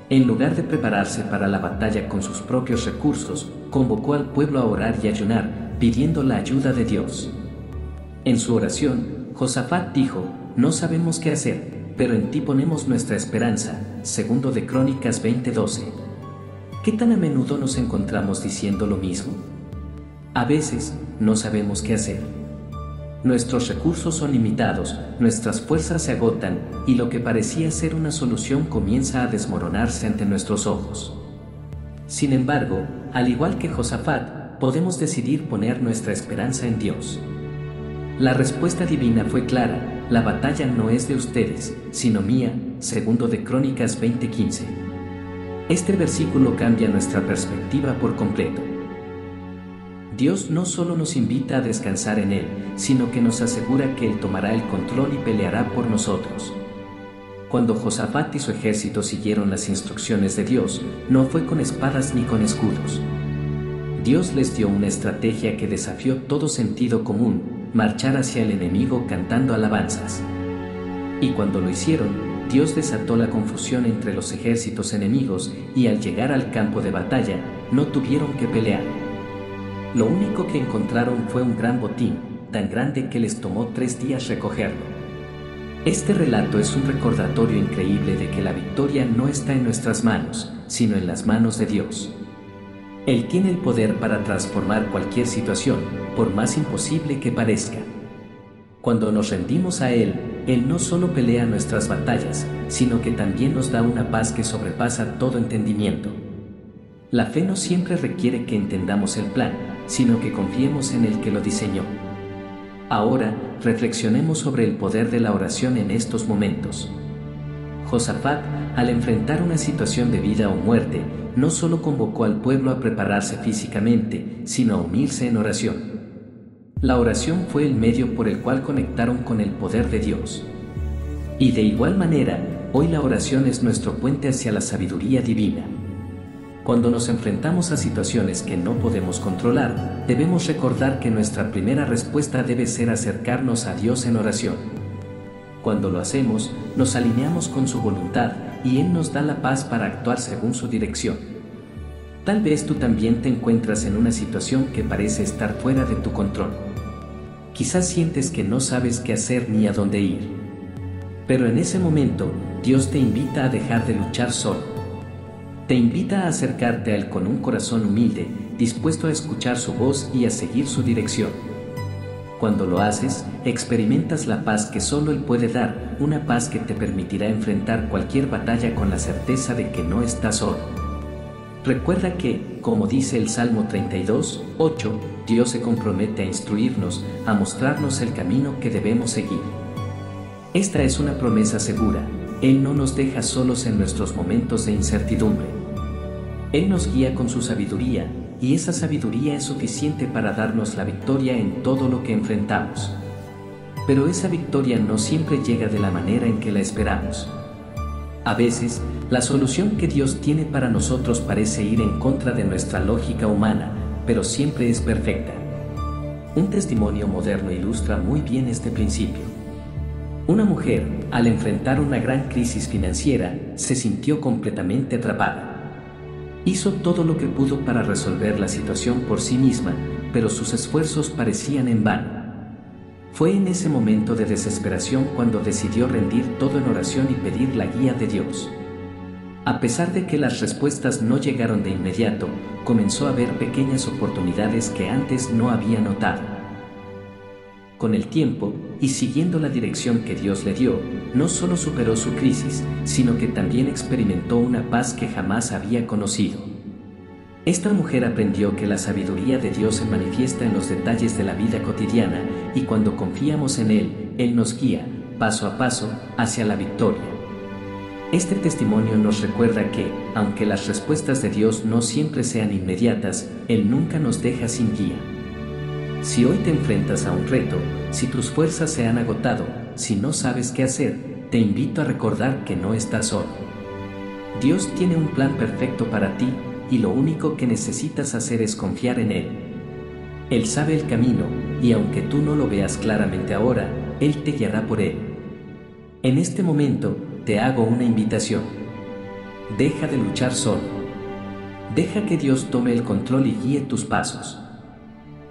En lugar de prepararse para la batalla con sus propios recursos, convocó al pueblo a orar y ayunar, pidiendo la ayuda de Dios. En su oración, Josafat dijo: no sabemos qué hacer, pero en ti ponemos nuestra esperanza. 2 de Crónicas 20:12. ¿Qué tan a menudo nos encontramos diciendo lo mismo? A veces, no sabemos qué hacer. Nuestros recursos son limitados, nuestras fuerzas se agotan, y lo que parecía ser una solución comienza a desmoronarse ante nuestros ojos. Sin embargo, al igual que Josafat, podemos decidir poner nuestra esperanza en Dios. La respuesta divina fue clara: la batalla no es de ustedes, sino mía. 2 de Crónicas 20:15. Este versículo cambia nuestra perspectiva por completo. Dios no solo nos invita a descansar en Él, sino que nos asegura que Él tomará el control y peleará por nosotros. Cuando Josafat y su ejército siguieron las instrucciones de Dios, no fue con espadas ni con escudos. Dios les dio una estrategia que desafió todo sentido común: marchar hacia el enemigo cantando alabanzas. Y cuando lo hicieron, Dios desató la confusión entre los ejércitos enemigos, y al llegar al campo de batalla, no tuvieron que pelear. Lo único que encontraron fue un gran botín, tan grande que les tomó 3 días recogerlo. Este relato es un recordatorio increíble de que la victoria no está en nuestras manos, sino en las manos de Dios. Él tiene el poder para transformar cualquier situación, por más imposible que parezca. Cuando nos rendimos a Él, Él no solo pelea nuestras batallas, sino que también nos da una paz que sobrepasa todo entendimiento. La fe no siempre requiere que entendamos el plan, sino que confiemos en el que lo diseñó. Ahora, reflexionemos sobre el poder de la oración en estos momentos. Josafat, al enfrentar una situación de vida o muerte, no solo convocó al pueblo a prepararse físicamente, sino a unirse en oración. La oración fue el medio por el cual conectaron con el poder de Dios. Y de igual manera, hoy la oración es nuestro puente hacia la sabiduría divina. Cuando nos enfrentamos a situaciones que no podemos controlar, debemos recordar que nuestra primera respuesta debe ser acercarnos a Dios en oración. Cuando lo hacemos, nos alineamos con su voluntad, y Él nos da la paz para actuar según su dirección. Tal vez tú también te encuentras en una situación que parece estar fuera de tu control. Quizás sientes que no sabes qué hacer ni a dónde ir. Pero en ese momento, Dios te invita a dejar de luchar solo. Te invita a acercarte a Él con un corazón humilde, dispuesto a escuchar su voz y a seguir su dirección. Cuando lo haces, experimentas la paz que solo Él puede dar, una paz que te permitirá enfrentar cualquier batalla con la certeza de que no estás solo. Recuerda que, como dice el Salmo 32:8, Dios se compromete a instruirnos, a mostrarnos el camino que debemos seguir. Esta es una promesa segura. Él no nos deja solos en nuestros momentos de incertidumbre. Él nos guía con su sabiduría, y esa sabiduría es suficiente para darnos la victoria en todo lo que enfrentamos. Pero esa victoria no siempre llega de la manera en que la esperamos. A veces, la solución que Dios tiene para nosotros parece ir en contra de nuestra lógica humana, pero siempre es perfecta. Un testimonio moderno ilustra muy bien este principio. Una mujer, al enfrentar una gran crisis financiera, se sintió completamente atrapada. Hizo todo lo que pudo para resolver la situación por sí misma, pero sus esfuerzos parecían en vano. Fue en ese momento de desesperación cuando decidió rendir todo en oración y pedir la guía de Dios. A pesar de que las respuestas no llegaron de inmediato, comenzó a ver pequeñas oportunidades que antes no había notado. Con el tiempo, y siguiendo la dirección que Dios le dio, no solo superó su crisis, sino que también experimentó una paz que jamás había conocido. Esta mujer aprendió que la sabiduría de Dios se manifiesta en los detalles de la vida cotidiana, y cuando confiamos en Él, Él nos guía, paso a paso, hacia la victoria. Este testimonio nos recuerda que, aunque las respuestas de Dios no siempre sean inmediatas, Él nunca nos deja sin guía. Si hoy te enfrentas a un reto, si tus fuerzas se han agotado, si no sabes qué hacer, te invito a recordar que no estás solo. Dios tiene un plan perfecto para ti, y lo único que necesitas hacer es confiar en Él. Él sabe el camino, y aunque tú no lo veas claramente ahora, Él te guiará por él. En este momento, te hago una invitación. Deja de luchar solo. Deja que Dios tome el control y guíe tus pasos.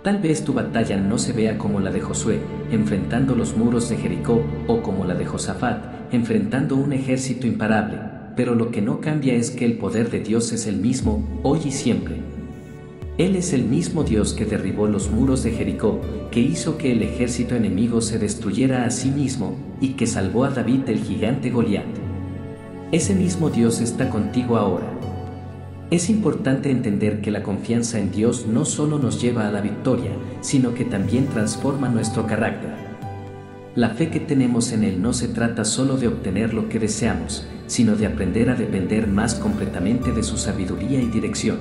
Tal vez tu batalla no se vea como la de Josué, enfrentando los muros de Jericó, o como la de Josafat, enfrentando un ejército imparable, pero lo que no cambia es que el poder de Dios es el mismo, hoy y siempre. Él es el mismo Dios que derribó los muros de Jericó, que hizo que el ejército enemigo se destruyera a sí mismo, y que salvó a David del gigante Goliat. Ese mismo Dios está contigo ahora. Es importante entender que la confianza en Dios no solo nos lleva a la victoria, sino que también transforma nuestro carácter. La fe que tenemos en Él no se trata solo de obtener lo que deseamos, sino de aprender a depender más completamente de su sabiduría y dirección.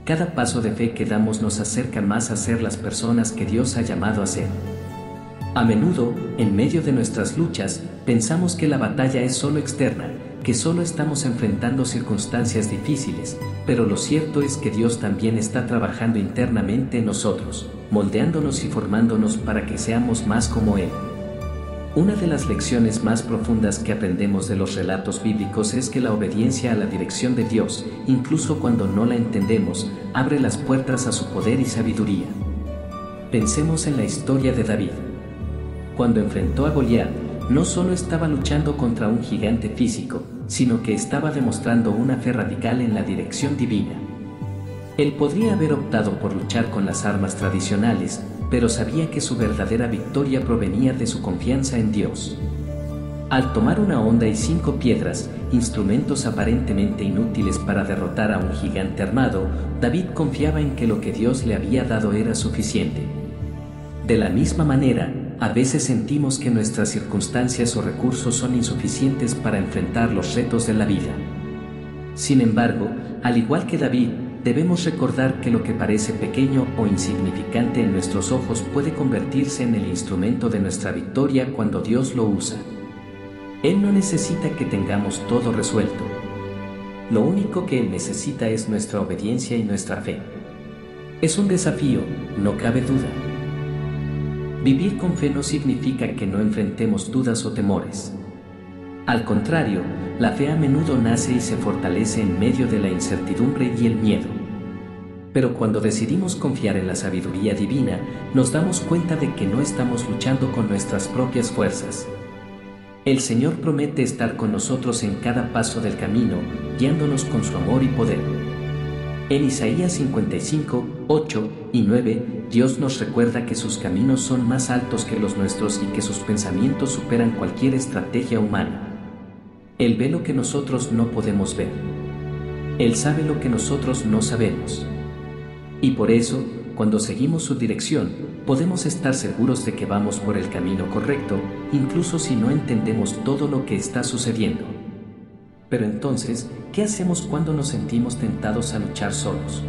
Cada paso de fe que damos nos acerca más a ser las personas que Dios ha llamado a ser. A menudo, en medio de nuestras luchas, pensamos que la batalla es solo externa, que solo estamos enfrentando circunstancias difíciles, pero lo cierto es que Dios también está trabajando internamente en nosotros, moldeándonos y formándonos para que seamos más como Él. Una de las lecciones más profundas que aprendemos de los relatos bíblicos es que la obediencia a la dirección de Dios, incluso cuando no la entendemos, abre las puertas a su poder y sabiduría. Pensemos en la historia de David. Cuando enfrentó a Goliat, no solo estaba luchando contra un gigante físico, sino que estaba demostrando una fe radical en la dirección divina. Él podría haber optado por luchar con las armas tradicionales, pero sabía que su verdadera victoria provenía de su confianza en Dios. Al tomar una honda y 5 piedras, instrumentos aparentemente inútiles para derrotar a un gigante armado, David confiaba en que lo que Dios le había dado era suficiente. De la misma manera, a veces sentimos que nuestras circunstancias o recursos son insuficientes para enfrentar los retos de la vida. Sin embargo, al igual que David, debemos recordar que lo que parece pequeño o insignificante en nuestros ojos puede convertirse en el instrumento de nuestra victoria cuando Dios lo usa. Él no necesita que tengamos todo resuelto. Lo único que Él necesita es nuestra obediencia y nuestra fe. Es un desafío, no cabe duda. Vivir con fe no significa que no enfrentemos dudas o temores. Al contrario, la fe a menudo nace y se fortalece en medio de la incertidumbre y el miedo. Pero cuando decidimos confiar en la sabiduría divina, nos damos cuenta de que no estamos luchando con nuestras propias fuerzas. El Señor promete estar con nosotros en cada paso del camino, guiándonos con su amor y poder. En Isaías 55, 8 y 9, Dios nos recuerda que sus caminos son más altos que los nuestros y que sus pensamientos superan cualquier estrategia humana. Él ve lo que nosotros no podemos ver. Él sabe lo que nosotros no sabemos. Y por eso, cuando seguimos su dirección, podemos estar seguros de que vamos por el camino correcto, incluso si no entendemos todo lo que está sucediendo. Pero entonces, ¿qué hacemos cuando nos sentimos tentados a luchar solos?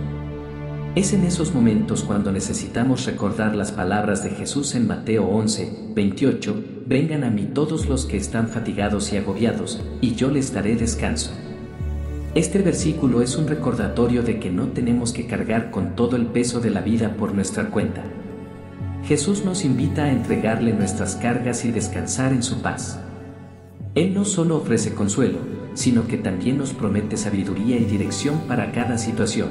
Es en esos momentos cuando necesitamos recordar las palabras de Jesús en Mateo 11, 28, «Vengan a mí todos los que están fatigados y agobiados, y yo les daré descanso». Este versículo es un recordatorio de que no tenemos que cargar con todo el peso de la vida por nuestra cuenta. Jesús nos invita a entregarle nuestras cargas y descansar en su paz. Él no solo ofrece consuelo, sino que también nos promete sabiduría y dirección para cada situación.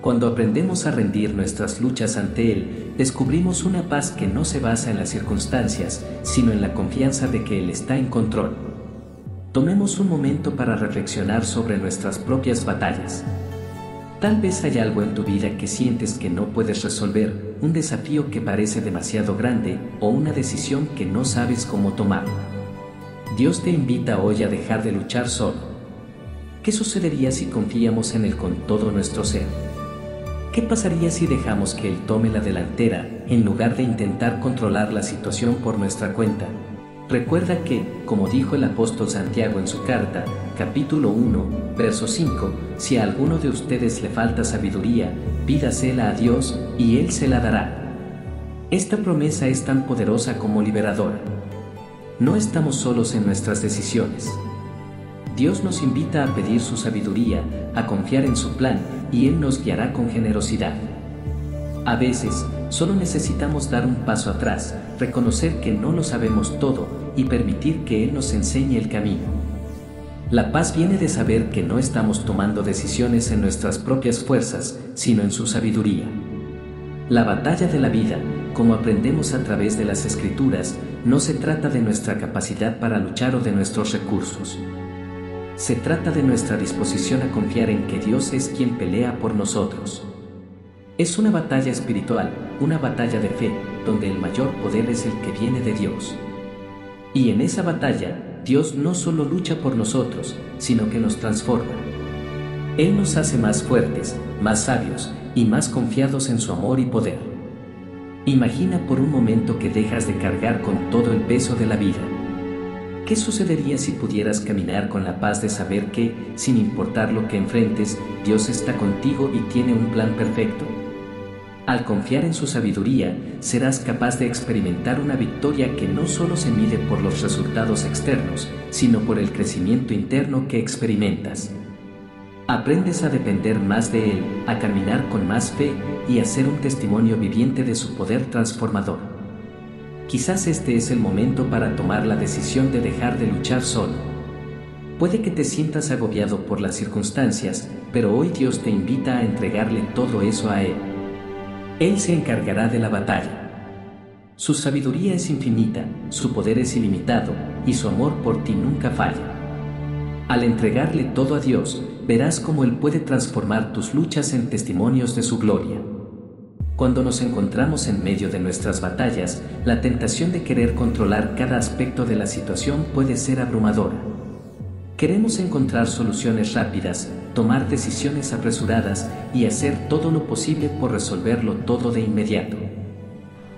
Cuando aprendemos a rendir nuestras luchas ante Él, descubrimos una paz que no se basa en las circunstancias, sino en la confianza de que Él está en control. Tomemos un momento para reflexionar sobre nuestras propias batallas. Tal vez haya algo en tu vida que sientes que no puedes resolver, un desafío que parece demasiado grande o una decisión que no sabes cómo tomar. Dios te invita hoy a dejar de luchar solo. ¿Qué sucedería si confiamos en Él con todo nuestro ser? ¿Qué pasaría si dejamos que Él tome la delantera, en lugar de intentar controlar la situación por nuestra cuenta? Recuerda que, como dijo el apóstol Santiago en su carta, capítulo 1, verso 5, si a alguno de ustedes le falta sabiduría, pídasela a Dios, y Él se la dará. Esta promesa es tan poderosa como liberadora. No estamos solos en nuestras decisiones. Dios nos invita a pedir su sabiduría, a confiar en su plan, y Él nos guiará con generosidad. A veces, solo necesitamos dar un paso atrás, reconocer que no lo sabemos todo, y permitir que Él nos enseñe el camino. La paz viene de saber que no estamos tomando decisiones en nuestras propias fuerzas, sino en su sabiduría. La batalla de la vida, como aprendemos a través de las Escrituras, no se trata de nuestra capacidad para luchar o de nuestros recursos. Se trata de nuestra disposición a confiar en que Dios es quien pelea por nosotros. Es una batalla espiritual, una batalla de fe, donde el mayor poder es el que viene de Dios. Y en esa batalla, Dios no solo lucha por nosotros, sino que nos transforma. Él nos hace más fuertes, más sabios y más confiados en su amor y poder. Imagina por un momento que dejas de cargar con todo el peso de la vida. ¿Qué sucedería si pudieras caminar con la paz de saber que, sin importar lo que enfrentes, Dios está contigo y tiene un plan perfecto? Al confiar en su sabiduría, serás capaz de experimentar una victoria que no solo se mide por los resultados externos, sino por el crecimiento interno que experimentas. Aprendes a depender más de Él, a caminar con más fe y a ser un testimonio viviente de su poder transformador. Quizás este es el momento para tomar la decisión de dejar de luchar solo. Puede que te sientas agobiado por las circunstancias, pero hoy Dios te invita a entregarle todo eso a Él. Él se encargará de la batalla. Su sabiduría es infinita, su poder es ilimitado, y su amor por ti nunca falla. Al entregarle todo a Dios, verás cómo Él puede transformar tus luchas en testimonios de su gloria. Cuando nos encontramos en medio de nuestras batallas, la tentación de querer controlar cada aspecto de la situación puede ser abrumadora. Queremos encontrar soluciones rápidas, tomar decisiones apresuradas y hacer todo lo posible por resolverlo todo de inmediato.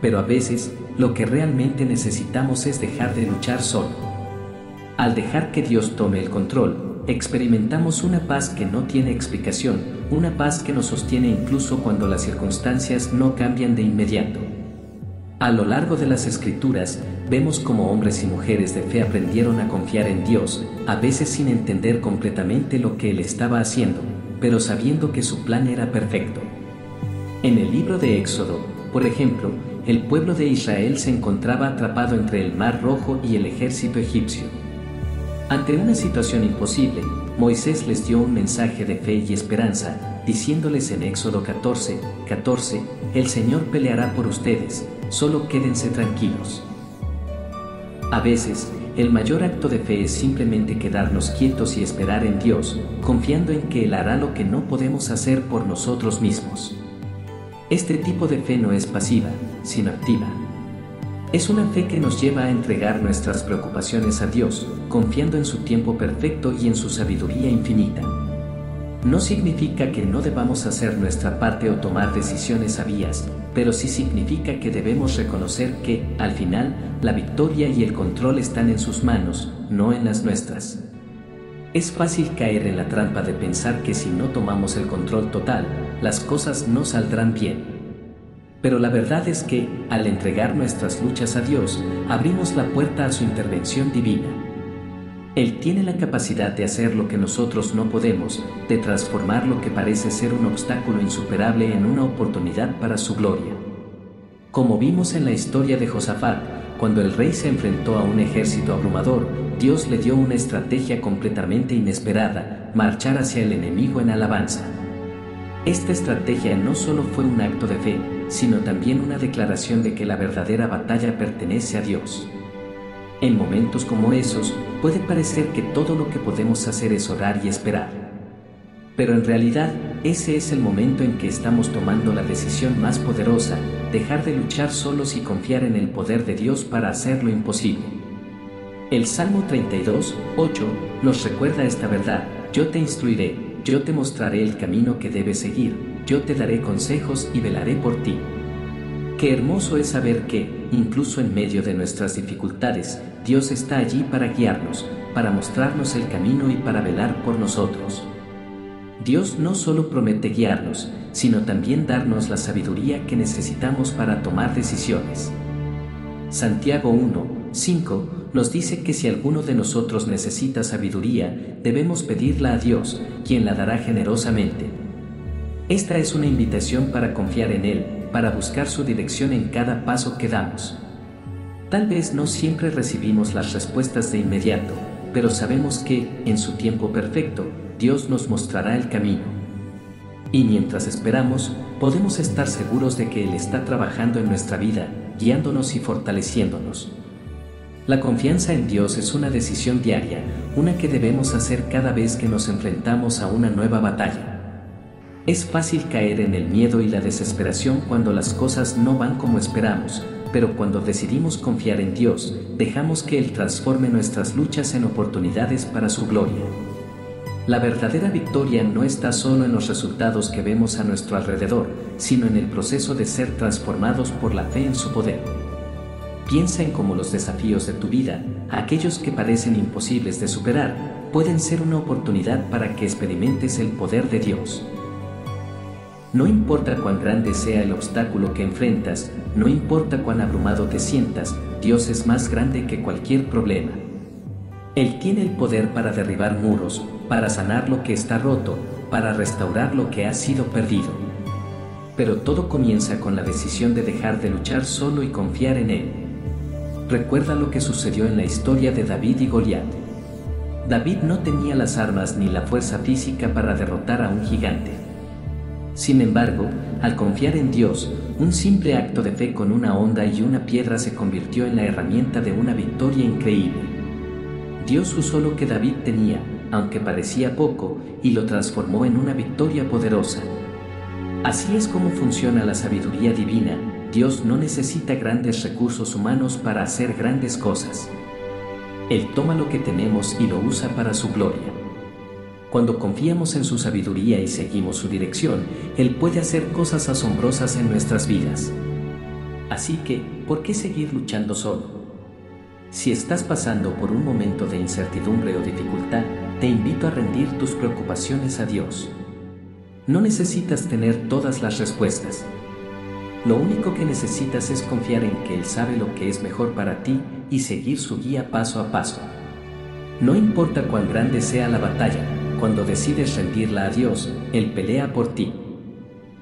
Pero a veces, lo que realmente necesitamos es dejar de luchar solo. Al dejar que Dios tome el control, experimentamos una paz que no tiene explicación, una paz que nos sostiene incluso cuando las circunstancias no cambian de inmediato. A lo largo de las Escrituras, vemos cómo hombres y mujeres de fe aprendieron a confiar en Dios, a veces sin entender completamente lo que Él estaba haciendo, pero sabiendo que su plan era perfecto. En el libro de Éxodo, por ejemplo, el pueblo de Israel se encontraba atrapado entre el Mar Rojo y el ejército egipcio. Ante una situación imposible, Moisés les dio un mensaje de fe y esperanza, diciéndoles en Éxodo 14:14, el Señor peleará por ustedes, solo quédense tranquilos. A veces, el mayor acto de fe es simplemente quedarnos quietos y esperar en Dios, confiando en que Él hará lo que no podemos hacer por nosotros mismos. Este tipo de fe no es pasiva, sino activa. Es una fe que nos lleva a entregar nuestras preocupaciones a Dios, confiando en su tiempo perfecto y en su sabiduría infinita. No significa que no debamos hacer nuestra parte o tomar decisiones sabias, pero sí significa que debemos reconocer que, al final, la victoria y el control están en sus manos, no en las nuestras. Es fácil caer en la trampa de pensar que si no tomamos el control total, las cosas no saldrán bien. Pero la verdad es que, al entregar nuestras luchas a Dios, abrimos la puerta a su intervención divina. Él tiene la capacidad de hacer lo que nosotros no podemos, de transformar lo que parece ser un obstáculo insuperable en una oportunidad para su gloria. Como vimos en la historia de Josafat, cuando el rey se enfrentó a un ejército abrumador, Dios le dio una estrategia completamente inesperada: marchar hacia el enemigo en alabanza. Esta estrategia no solo fue un acto de fe, sino también una declaración de que la verdadera batalla pertenece a Dios. En momentos como esos, puede parecer que todo lo que podemos hacer es orar y esperar. Pero en realidad, ese es el momento en que estamos tomando la decisión más poderosa: dejar de luchar solos y confiar en el poder de Dios para hacer lo imposible. El Salmo 32:8 nos recuerda esta verdad: yo te instruiré, yo te mostraré el camino que debes seguir, yo te daré consejos y velaré por ti. Qué hermoso es saber que, incluso en medio de nuestras dificultades, Dios está allí para guiarnos, para mostrarnos el camino y para velar por nosotros. Dios no solo promete guiarnos, sino también darnos la sabiduría que necesitamos para tomar decisiones. Santiago 1:5 nos dice que si alguno de nosotros necesita sabiduría, debemos pedirla a Dios, quien la dará generosamente. Esta es una invitación para confiar en Él, para buscar su dirección en cada paso que damos. Tal vez no siempre recibimos las respuestas de inmediato, pero sabemos que, en su tiempo perfecto, Dios nos mostrará el camino. Y mientras esperamos, podemos estar seguros de que Él está trabajando en nuestra vida, guiándonos y fortaleciéndonos. La confianza en Dios es una decisión diaria, una que debemos hacer cada vez que nos enfrentamos a una nueva batalla. Es fácil caer en el miedo y la desesperación cuando las cosas no van como esperamos, pero cuando decidimos confiar en Dios, dejamos que Él transforme nuestras luchas en oportunidades para su gloria. La verdadera victoria no está solo en los resultados que vemos a nuestro alrededor, sino en el proceso de ser transformados por la fe en su poder. Piensa en cómo los desafíos de tu vida, aquellos que parecen imposibles de superar, pueden ser una oportunidad para que experimentes el poder de Dios. No importa cuán grande sea el obstáculo que enfrentas, no importa cuán abrumado te sientas, Dios es más grande que cualquier problema. Él tiene el poder para derribar muros, para sanar lo que está roto, para restaurar lo que ha sido perdido. Pero todo comienza con la decisión de dejar de luchar solo y confiar en Él. Recuerda lo que sucedió en la historia de David y Goliat. David no tenía las armas ni la fuerza física para derrotar a un gigante. Sin embargo, al confiar en Dios, un simple acto de fe con una honda y una piedra se convirtió en la herramienta de una victoria increíble. Dios usó lo que David tenía, aunque parecía poco, y lo transformó en una victoria poderosa. Así es como funciona la sabiduría divina. Dios no necesita grandes recursos humanos para hacer grandes cosas. Él toma lo que tenemos y lo usa para su gloria. Cuando confiamos en su sabiduría y seguimos su dirección, Él puede hacer cosas asombrosas en nuestras vidas. Así que, ¿por qué seguir luchando solo? Si estás pasando por un momento de incertidumbre o dificultad, te invito a rendir tus preocupaciones a Dios. No necesitas tener todas las respuestas. Lo único que necesitas es confiar en que Él sabe lo que es mejor para ti y seguir su guía paso a paso. No importa cuán grande sea la batalla, cuando decides rendirla a Dios, Él pelea por ti.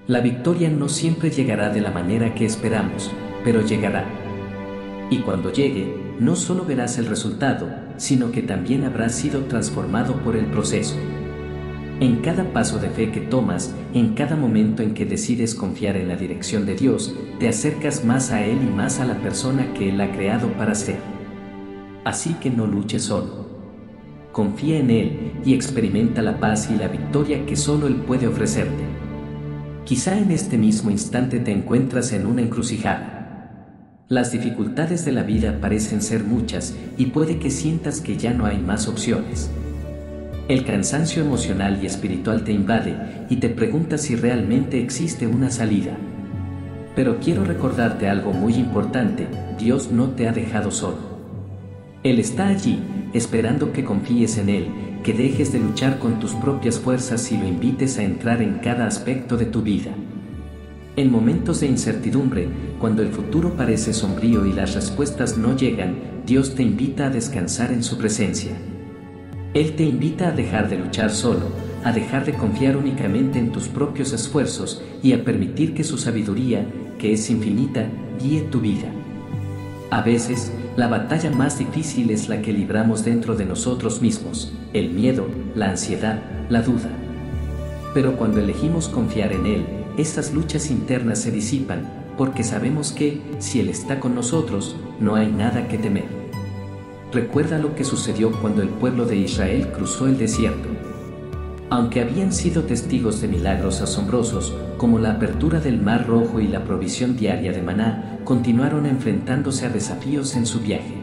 La victoria no siempre llegará de la manera que esperamos, pero llegará. Y cuando llegue, no solo verás el resultado, sino que también habrás sido transformado por el proceso. En cada paso de fe que tomas, en cada momento en que decides confiar en la dirección de Dios, te acercas más a Él y más a la persona que Él ha creado para ser. Así que no luches solo. Confía en Él y experimenta la paz y la victoria que solo Él puede ofrecerte. Quizá en este mismo instante te encuentras en una encrucijada. Las dificultades de la vida parecen ser muchas y puede que sientas que ya no hay más opciones. El cansancio emocional y espiritual te invade y te preguntas si realmente existe una salida. Pero quiero recordarte algo muy importante: Dios no te ha dejado solo. Él está allí, esperando que confíes en Él, que dejes de luchar con tus propias fuerzas y lo invites a entrar en cada aspecto de tu vida. En momentos de incertidumbre, cuando el futuro parece sombrío y las respuestas no llegan, Dios te invita a descansar en su presencia. Él te invita a dejar de luchar solo, a dejar de confiar únicamente en tus propios esfuerzos y a permitir que su sabiduría, que es infinita, guíe tu vida. A veces, la batalla más difícil es la que libramos dentro de nosotros mismos: el miedo, la ansiedad, la duda. Pero cuando elegimos confiar en Él, estas luchas internas se disipan, porque sabemos que, si Él está con nosotros, no hay nada que temer. Recuerda lo que sucedió cuando el pueblo de Israel cruzó el desierto. Aunque habían sido testigos de milagros asombrosos, como la apertura del Mar Rojo y la provisión diaria de maná, continuaron enfrentándose a desafíos en su viaje.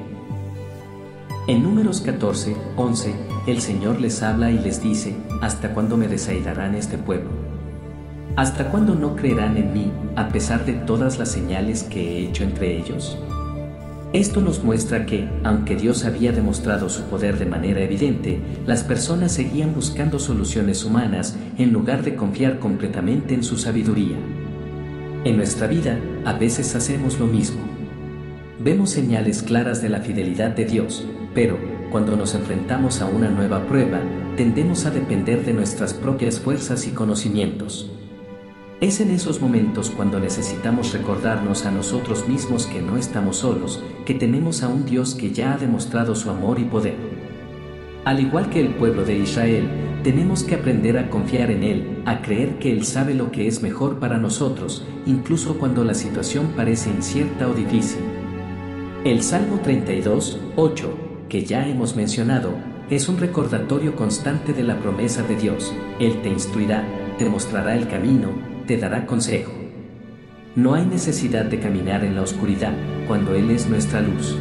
En Números 14:11, el Señor les habla y les dice: ¿Hasta cuándo me desairarán este pueblo? ¿Hasta cuándo no creerán en mí, a pesar de todas las señales que he hecho entre ellos? Esto nos muestra que, aunque Dios había demostrado su poder de manera evidente, las personas seguían buscando soluciones humanas en lugar de confiar completamente en su sabiduría. En nuestra vida, a veces hacemos lo mismo. Vemos señales claras de la fidelidad de Dios, pero, cuando nos enfrentamos a una nueva prueba, tendemos a depender de nuestras propias fuerzas y conocimientos. Es en esos momentos cuando necesitamos recordarnos a nosotros mismos que no estamos solos, que tenemos a un Dios que ya ha demostrado su amor y poder. Al igual que el pueblo de Israel, tenemos que aprender a confiar en Él, a creer que Él sabe lo que es mejor para nosotros, incluso cuando la situación parece incierta o difícil. El Salmo 32:8, que ya hemos mencionado, es un recordatorio constante de la promesa de Dios: Él te instruirá, te mostrará el camino, te dará consejo. No hay necesidad de caminar en la oscuridad, cuando Él es nuestra luz.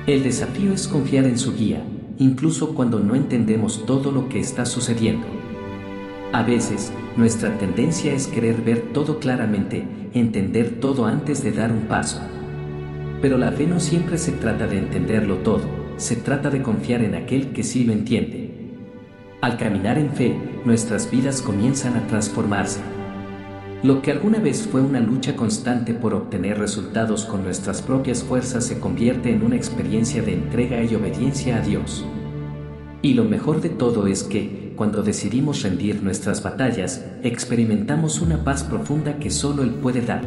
El desafío es confiar en su guía, incluso cuando no entendemos todo lo que está sucediendo. A veces, nuestra tendencia es querer ver todo claramente, entender todo antes de dar un paso. Pero la fe no siempre se trata de entenderlo todo, se trata de confiar en aquel que sí lo entiende. Al caminar en fe, nuestras vidas comienzan a transformarse. Lo que alguna vez fue una lucha constante por obtener resultados con nuestras propias fuerzas se convierte en una experiencia de entrega y obediencia a Dios. Y lo mejor de todo es que, cuando decidimos rendir nuestras batallas, experimentamos una paz profunda que solo Él puede dar.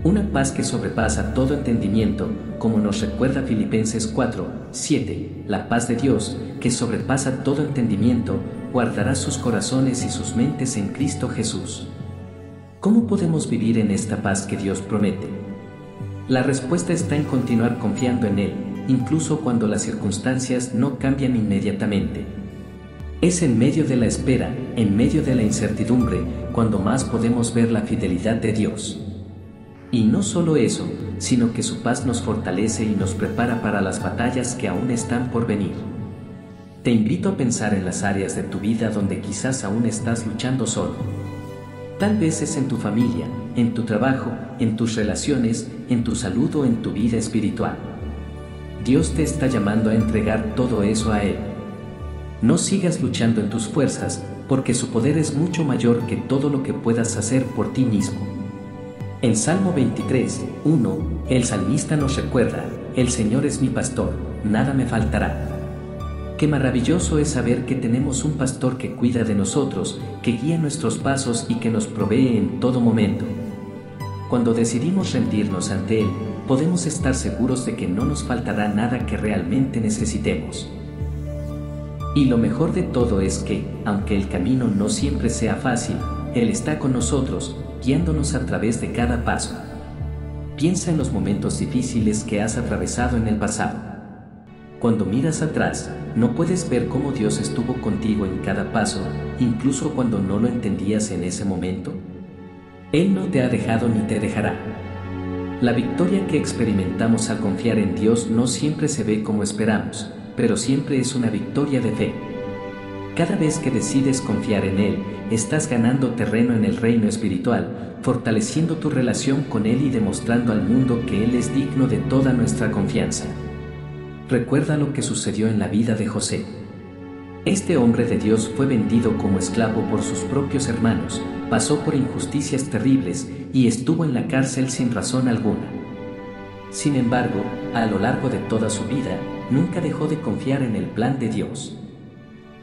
Una paz que sobrepasa todo entendimiento, como nos recuerda Filipenses 4:7, la paz de Dios, que sobrepasa todo entendimiento, guardará sus corazones y sus mentes en Cristo Jesús. ¿Cómo podemos vivir en esta paz que Dios promete? La respuesta está en continuar confiando en Él, incluso cuando las circunstancias no cambian inmediatamente. Es en medio de la espera, en medio de la incertidumbre, cuando más podemos ver la fidelidad de Dios. Y no solo eso, sino que su paz nos fortalece y nos prepara para las batallas que aún están por venir. Te invito a pensar en las áreas de tu vida donde quizás aún estás luchando solo. Tal vez es en tu familia, en tu trabajo, en tus relaciones, en tu salud o en tu vida espiritual. Dios te está llamando a entregar todo eso a Él. No sigas luchando en tus fuerzas, porque su poder es mucho mayor que todo lo que puedas hacer por ti mismo. En Salmo 23:1, el salmista nos recuerda: el Señor es mi pastor, nada me faltará. Qué maravilloso es saber que tenemos un pastor que cuida de nosotros, que guía nuestros pasos y que nos provee en todo momento. Cuando decidimos rendirnos ante Él, podemos estar seguros de que no nos faltará nada que realmente necesitemos. Y lo mejor de todo es que, aunque el camino no siempre sea fácil, Él está con nosotros, guiándonos a través de cada paso. Piensa en los momentos difíciles que has atravesado en el pasado. Cuando miras atrás, ¿no puedes ver cómo Dios estuvo contigo en cada paso, incluso cuando no lo entendías en ese momento? Él no te ha dejado ni te dejará. La victoria que experimentamos al confiar en Dios no siempre se ve como esperamos, pero siempre es una victoria de fe. Cada vez que decides confiar en Él, estás ganando terreno en el reino espiritual, fortaleciendo tu relación con Él y demostrando al mundo que Él es digno de toda nuestra confianza. Recuerda lo que sucedió en la vida de José. Este hombre de Dios fue vendido como esclavo por sus propios hermanos, pasó por injusticias terribles y estuvo en la cárcel sin razón alguna. Sin embargo, a lo largo de toda su vida, nunca dejó de confiar en el plan de Dios.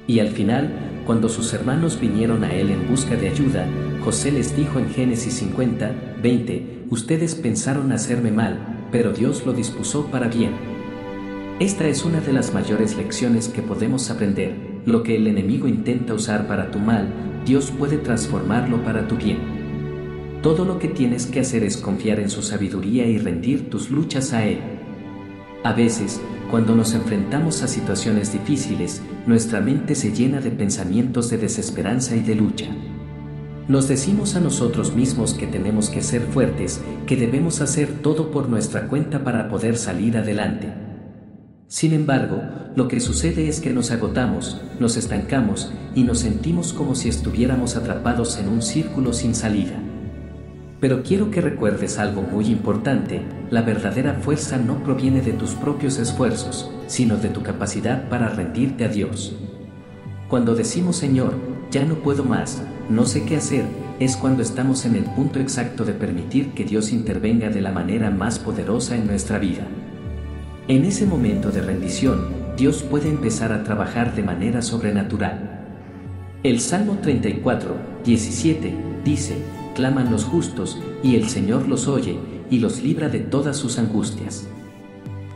Y al final, cuando sus hermanos vinieron a él en busca de ayuda, José les dijo en Génesis 50:20, ustedes pensaron hacerme mal, pero Dios lo dispuso para bien. Esta es una de las mayores lecciones que podemos aprender: lo que el enemigo intenta usar para tu mal, Dios puede transformarlo para tu bien. Todo lo que tienes que hacer es confiar en su sabiduría y rendir tus luchas a Él. A veces, cuando nos enfrentamos a situaciones difíciles, nuestra mente se llena de pensamientos de desesperanza y de lucha. Nos decimos a nosotros mismos que tenemos que ser fuertes, que debemos hacer todo por nuestra cuenta para poder salir adelante. Sin embargo, lo que sucede es que nos agotamos, nos estancamos y nos sentimos como si estuviéramos atrapados en un círculo sin salida. Pero quiero que recuerdes algo muy importante: la verdadera fuerza no proviene de tus propios esfuerzos, sino de tu capacidad para rendirte a Dios. Cuando decimos: Señor, ya no puedo más, no sé qué hacer, es cuando estamos en el punto exacto de permitir que Dios intervenga de la manera más poderosa en nuestra vida. En ese momento de rendición, Dios puede empezar a trabajar de manera sobrenatural. El Salmo 34:17 dice: claman los justos, y el Señor los oye, y los libra de todas sus angustias.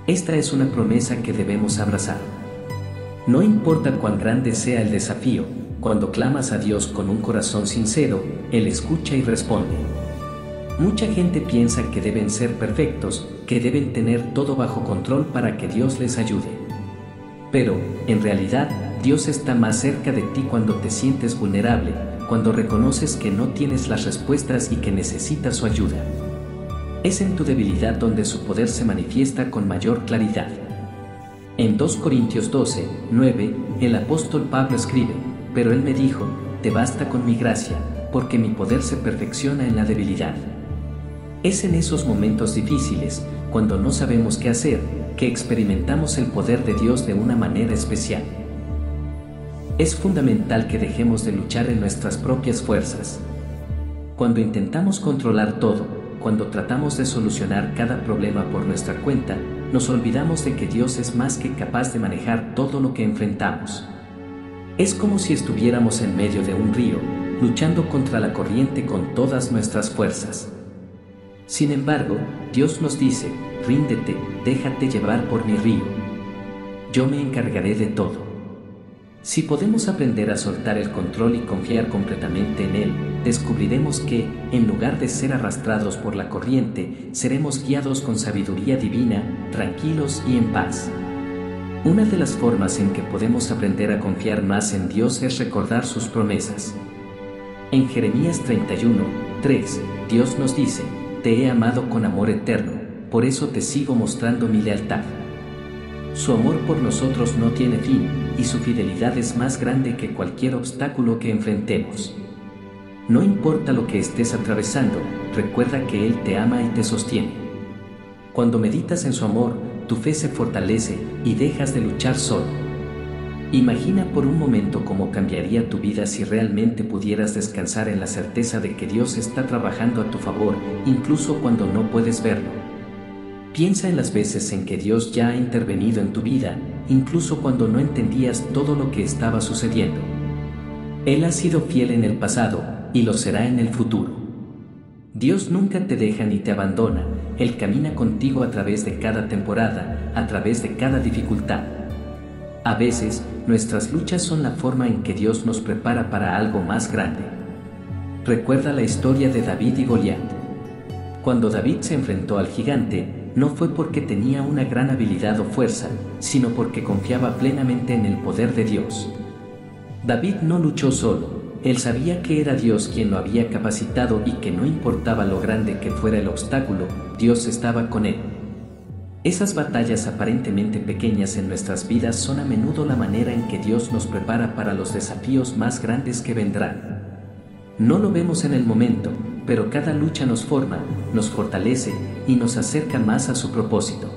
Esta es una promesa que debemos abrazar. No importa cuán grande sea el desafío, cuando clamas a Dios con un corazón sincero, Él escucha y responde. Mucha gente piensa que deben ser perfectos, que deben tener todo bajo control para que Dios les ayude. Pero, en realidad, Dios está más cerca de ti cuando te sientes vulnerable, cuando reconoces que no tienes las respuestas y que necesitas su ayuda. Es en tu debilidad donde su poder se manifiesta con mayor claridad. En 2 Corintios 12:9, el apóstol Pablo escribe: pero Él me dijo, te basta con mi gracia, porque mi poder se perfecciona en la debilidad. Es en esos momentos difíciles, cuando no sabemos qué hacer, que experimentamos el poder de Dios de una manera especial. Es fundamental que dejemos de luchar en nuestras propias fuerzas. Cuando intentamos controlar todo, cuando tratamos de solucionar cada problema por nuestra cuenta, nos olvidamos de que Dios es más que capaz de manejar todo lo que enfrentamos. Es como si estuviéramos en medio de un río, luchando contra la corriente con todas nuestras fuerzas. Sin embargo, Dios nos dice: ríndete, déjate llevar por mi río. Yo me encargaré de todo. Si podemos aprender a soltar el control y confiar completamente en Él, descubriremos que, en lugar de ser arrastrados por la corriente, seremos guiados con sabiduría divina, tranquilos y en paz. Una de las formas en que podemos aprender a confiar más en Dios es recordar sus promesas. En Jeremías 31:3, Dios nos dice: te he amado con amor eterno, por eso te sigo mostrando mi lealtad. Su amor por nosotros no tiene fin, y su fidelidad es más grande que cualquier obstáculo que enfrentemos. No importa lo que estés atravesando, recuerda que Él te ama y te sostiene. Cuando meditas en su amor, tu fe se fortalece y dejas de luchar solo. Imagina por un momento cómo cambiaría tu vida si realmente pudieras descansar en la certeza de que Dios está trabajando a tu favor, incluso cuando no puedes verlo. Piensa en las veces en que Dios ya ha intervenido en tu vida, incluso cuando no entendías todo lo que estaba sucediendo. Él ha sido fiel en el pasado, y lo será en el futuro. Dios nunca te deja ni te abandona, Él camina contigo a través de cada temporada, a través de cada dificultad. A veces, nuestras luchas son la forma en que Dios nos prepara para algo más grande. Recuerda la historia de David y Goliat. Cuando David se enfrentó al gigante, no fue porque tenía una gran habilidad o fuerza, sino porque confiaba plenamente en el poder de Dios. David no luchó solo, él sabía que era Dios quien lo había capacitado y que no importaba lo grande que fuera el obstáculo, Dios estaba con él. Esas batallas aparentemente pequeñas en nuestras vidas son a menudo la manera en que Dios nos prepara para los desafíos más grandes que vendrán. No lo vemos en el momento, pero cada lucha nos forma, nos fortalece y nos acerca más a su propósito.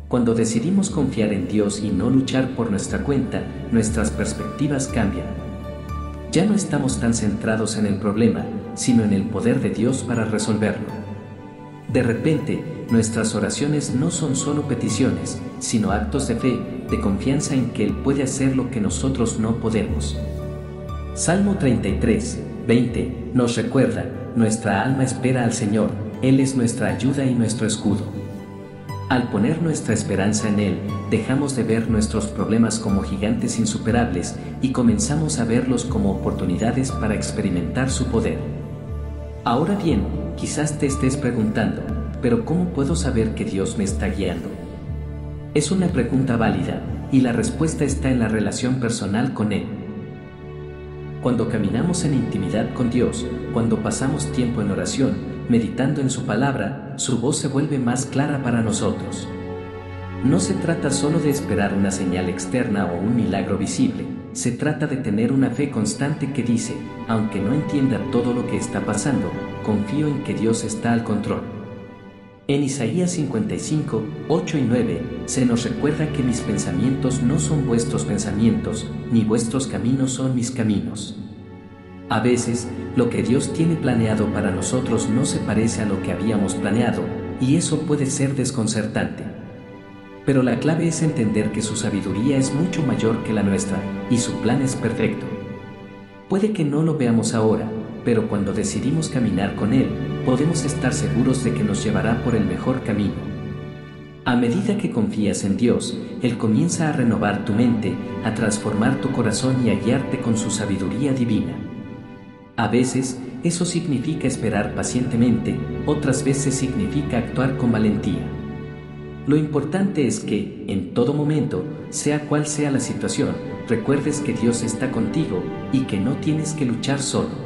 Cuando decidimos confiar en Dios y no luchar por nuestra cuenta, nuestras perspectivas cambian. Ya no estamos tan centrados en el problema, sino en el poder de Dios para resolverlo. De repente, nuestras oraciones no son solo peticiones, sino actos de fe, de confianza en que Él puede hacer lo que nosotros no podemos. Salmo 33:20 nos recuerda: nuestra alma espera al Señor, Él es nuestra ayuda y nuestro escudo. Al poner nuestra esperanza en Él, dejamos de ver nuestros problemas como gigantes insuperables y comenzamos a verlos como oportunidades para experimentar su poder. Ahora bien, quizás te estés preguntando: ¿pero cómo puedo saber que Dios me está guiando? Es una pregunta válida, y la respuesta está en la relación personal con Él. Cuando caminamos en intimidad con Dios, cuando pasamos tiempo en oración, meditando en su palabra, su voz se vuelve más clara para nosotros. No se trata solo de esperar una señal externa o un milagro visible, se trata de tener una fe constante que dice: aunque no entienda todo lo que está pasando, confío en que Dios está al control. En Isaías 55:8 y 9, se nos recuerda que mis pensamientos no son vuestros pensamientos, ni vuestros caminos son mis caminos. A veces, lo que Dios tiene planeado para nosotros no se parece a lo que habíamos planeado, y eso puede ser desconcertante. Pero la clave es entender que su sabiduría es mucho mayor que la nuestra, y su plan es perfecto. Puede que no lo veamos ahora, pero cuando decidimos caminar con Él, podemos estar seguros de que nos llevará por el mejor camino. A medida que confías en Dios, Él comienza a renovar tu mente, a transformar tu corazón y a guiarte con su sabiduría divina. A veces, eso significa esperar pacientemente, otras veces significa actuar con valentía. Lo importante es que, en todo momento, sea cual sea la situación, recuerdes que Dios está contigo y que no tienes que luchar solo.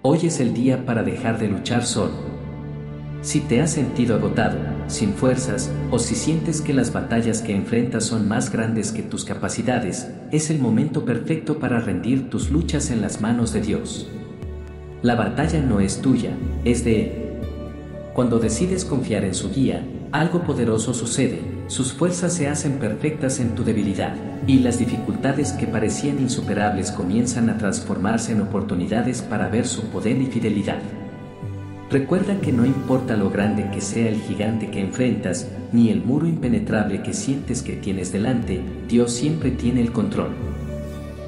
Hoy es el día para dejar de luchar solo. Si te has sentido agotado, sin fuerzas, o si sientes que las batallas que enfrentas son más grandes que tus capacidades, es el momento perfecto para rendir tus luchas en las manos de Dios. La batalla no es tuya, es de Él. Cuando decides confiar en su guía, algo poderoso sucede, sus fuerzas se hacen perfectas en tu debilidad, y las dificultades que parecían insuperables comienzan a transformarse en oportunidades para ver su poder y fidelidad. Recuerda que no importa lo grande que sea el gigante que enfrentas, ni el muro impenetrable que sientes que tienes delante, Dios siempre tiene el control.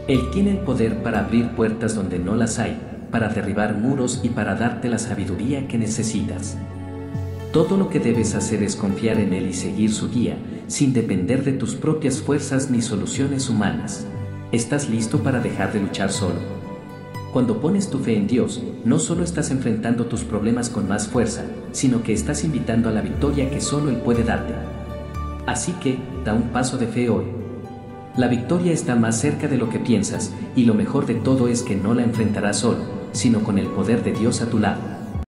Él tiene el poder para abrir puertas donde no las hay, para derribar muros y para darte la sabiduría que necesitas. Todo lo que debes hacer es confiar en Él y seguir su guía, sin depender de tus propias fuerzas ni soluciones humanas. ¿Estás listo para dejar de luchar solo? Cuando pones tu fe en Dios, no solo estás enfrentando tus problemas con más fuerza, sino que estás invitando a la victoria que solo Él puede darte. Así que, da un paso de fe hoy. La victoria está más cerca de lo que piensas, y lo mejor de todo es que no la enfrentarás solo, sino con el poder de Dios a tu lado.